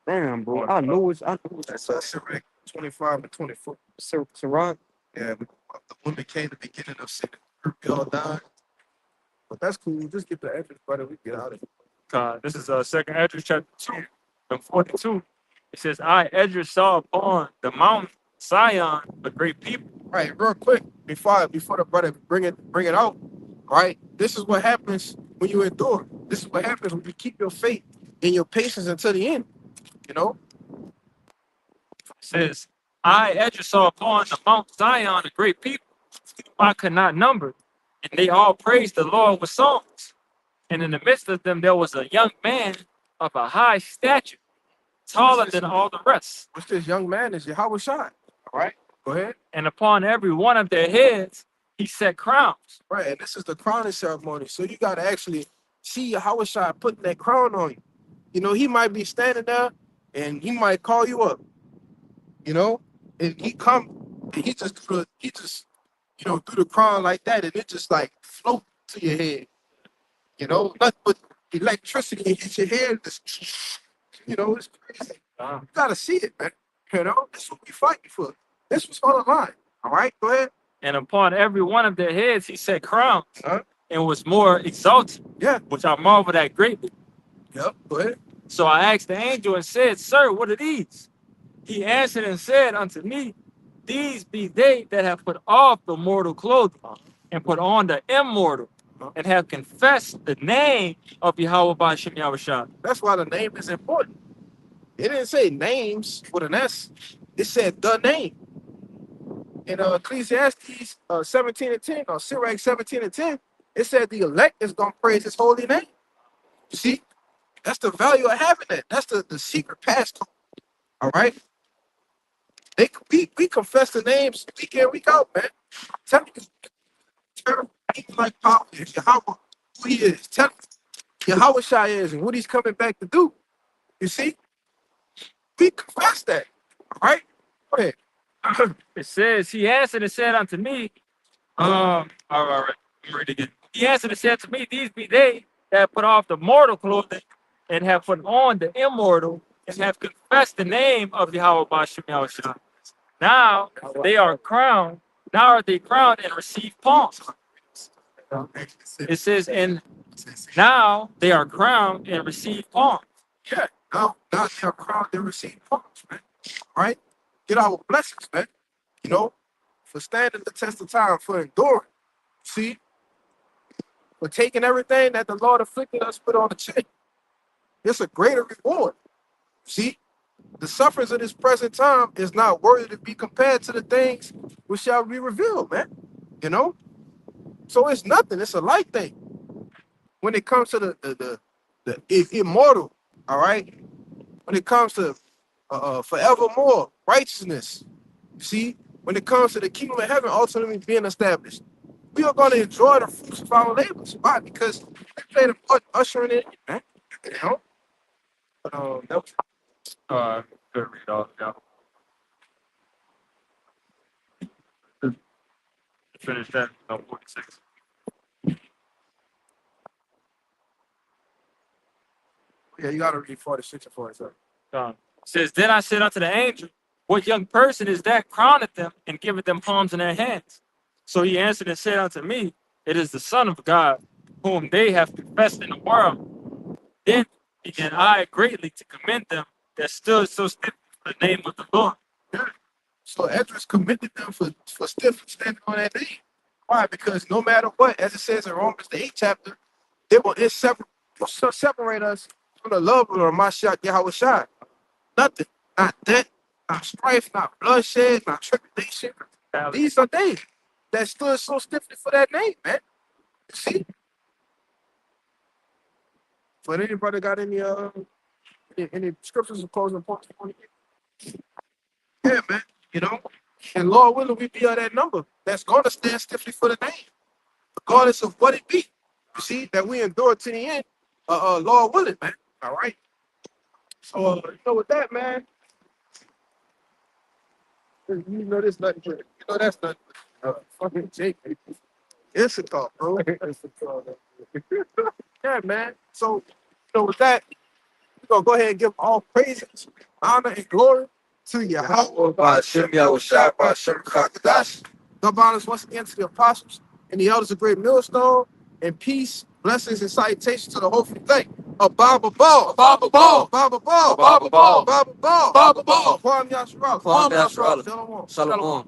Damn, bro. I know it's That's Sirach 25 and 24. Ciroc. Yeah, the woman came the beginning of sin. We all died. But that's cool. Just get the address, brother. We get out of here. This is second Ezra chapter 2 and 42. It says, I, Edris, saw upon the mountain Zion a great people. Right, real quick, before the brother bring it out, right? This is what happens when you endure. This is what happens when you keep your faith and your patience until the end. You know? It says, I, Edris, saw upon the Mount Zion a great people, whom I could not number, and they all praised the Lord with songs. And in the midst of them there was a young man of a high stature, taller than all the rest. What's this young man is Yahweh Shai. All right, go ahead. And upon every one of their heads he set crowns. Right, and this is the crowning ceremony. So you gotta actually see Yahweh Shai putting that crown on you. You know, he might be standing there and he might call you up. You know, and he just do the crown like that, and it just like float to your head. You know, nothing but electricity hits your head. You know, it's crazy. You gotta see it, man. You know, that's what we fighting for. This was on the line. All right, go ahead. And upon every one of their heads he set crowns, Huh? and was more exalted, Yeah. which I marveled at greatly. Yep, go ahead. So I asked the angel and said, Sir, what are these? He answered and said unto me, These be they that have put off the mortal clothing and put on the immortal, and have confessed the name of Yahweh Ba'ashem Yahushua. That's why the name is important. It didn't say names with an S. It said the name. In Ecclesiastes 17:10, or Sirach 17:10, it said the elect is going to praise his holy name. You see? That's the value of having that. That's the secret passcode. All right? We confess the names week in, week out, man. Tell me, people like power is Yahweh, who he is. Tell me Yahweh Shai is and what he's coming back to do. You see? We confess that. All right? Go ahead. It says, He answered and said unto me, all right, let me read it again. He answered and said to me, These be they that have put off the mortal clothing and have put on the immortal, and have confessed the name of Yahweh Ba'ashem Yahushua. Now they are crowned. Now are they crowned and receive palms. It says, and now they are crowned and receive palms. Yeah, now they are crowned and receive palms, man. All right? Get our blessings, man. You know, for standing the test of time, for enduring. See? For taking everything that the Lord afflicted us put on the chin. It's a greater reward. See? The sufferings of this present time is not worthy to be compared to the things which shall be revealed, man. You know? So it's nothing. It's a light thing. When it comes to the immortal, all right? When it comes to forevermore righteousness, see? When it comes to the kingdom of heaven ultimately being established, we are going to enjoy the fruits of our labors. Why? Because we played a part ushering it, man. You know? That was Good read all yeah. Finish that 46. Yeah, you gotta read 46 and 47. It says, Then I said unto the angel, What young person is that crowneth them and giveth them palms in their hands? So he answered and said unto me, It is the Son of God, whom they have confessed in the world. Then began I greatly to commend them that stood so stiff for the name of the Lord. Yeah. So Esdras commended them for still standing on that name. Why? Because no matter what, as it says in Romans the 8th chapter, it will separate us from the love of Mashiach Yahweh Shai. Nothing. Not death, not strife, not bloodshed, not tribulation. These are they that stood so stiffly for that name, man. See? But anybody got any scriptures or closing points? Yeah, man. You know? And Lord willing, we be of that number that's going to stand stiffly for the name, regardless of what it be. You see, that we endure to the end, Lord willing, man. All right? So, with that, man, you know this nothing but, that's nothing but fucking Jake. It's a talk, bro. Yeah, man. So, with that, we're going to go ahead and give all praises, honor, and glory to Yahweh Ba'ashem Yahushua Ba'ashem Chakadash. God honors once again to the apostles and the elders of Great Millstone, and peace, blessings, and salutations to the whole thing. A Baba Ball. Baba Ball. Baba Ball. Baba Ball. Baba Ball. Baba Ball. Kwame Yasharala. Kwame Yasharala. Shalom. Shalom.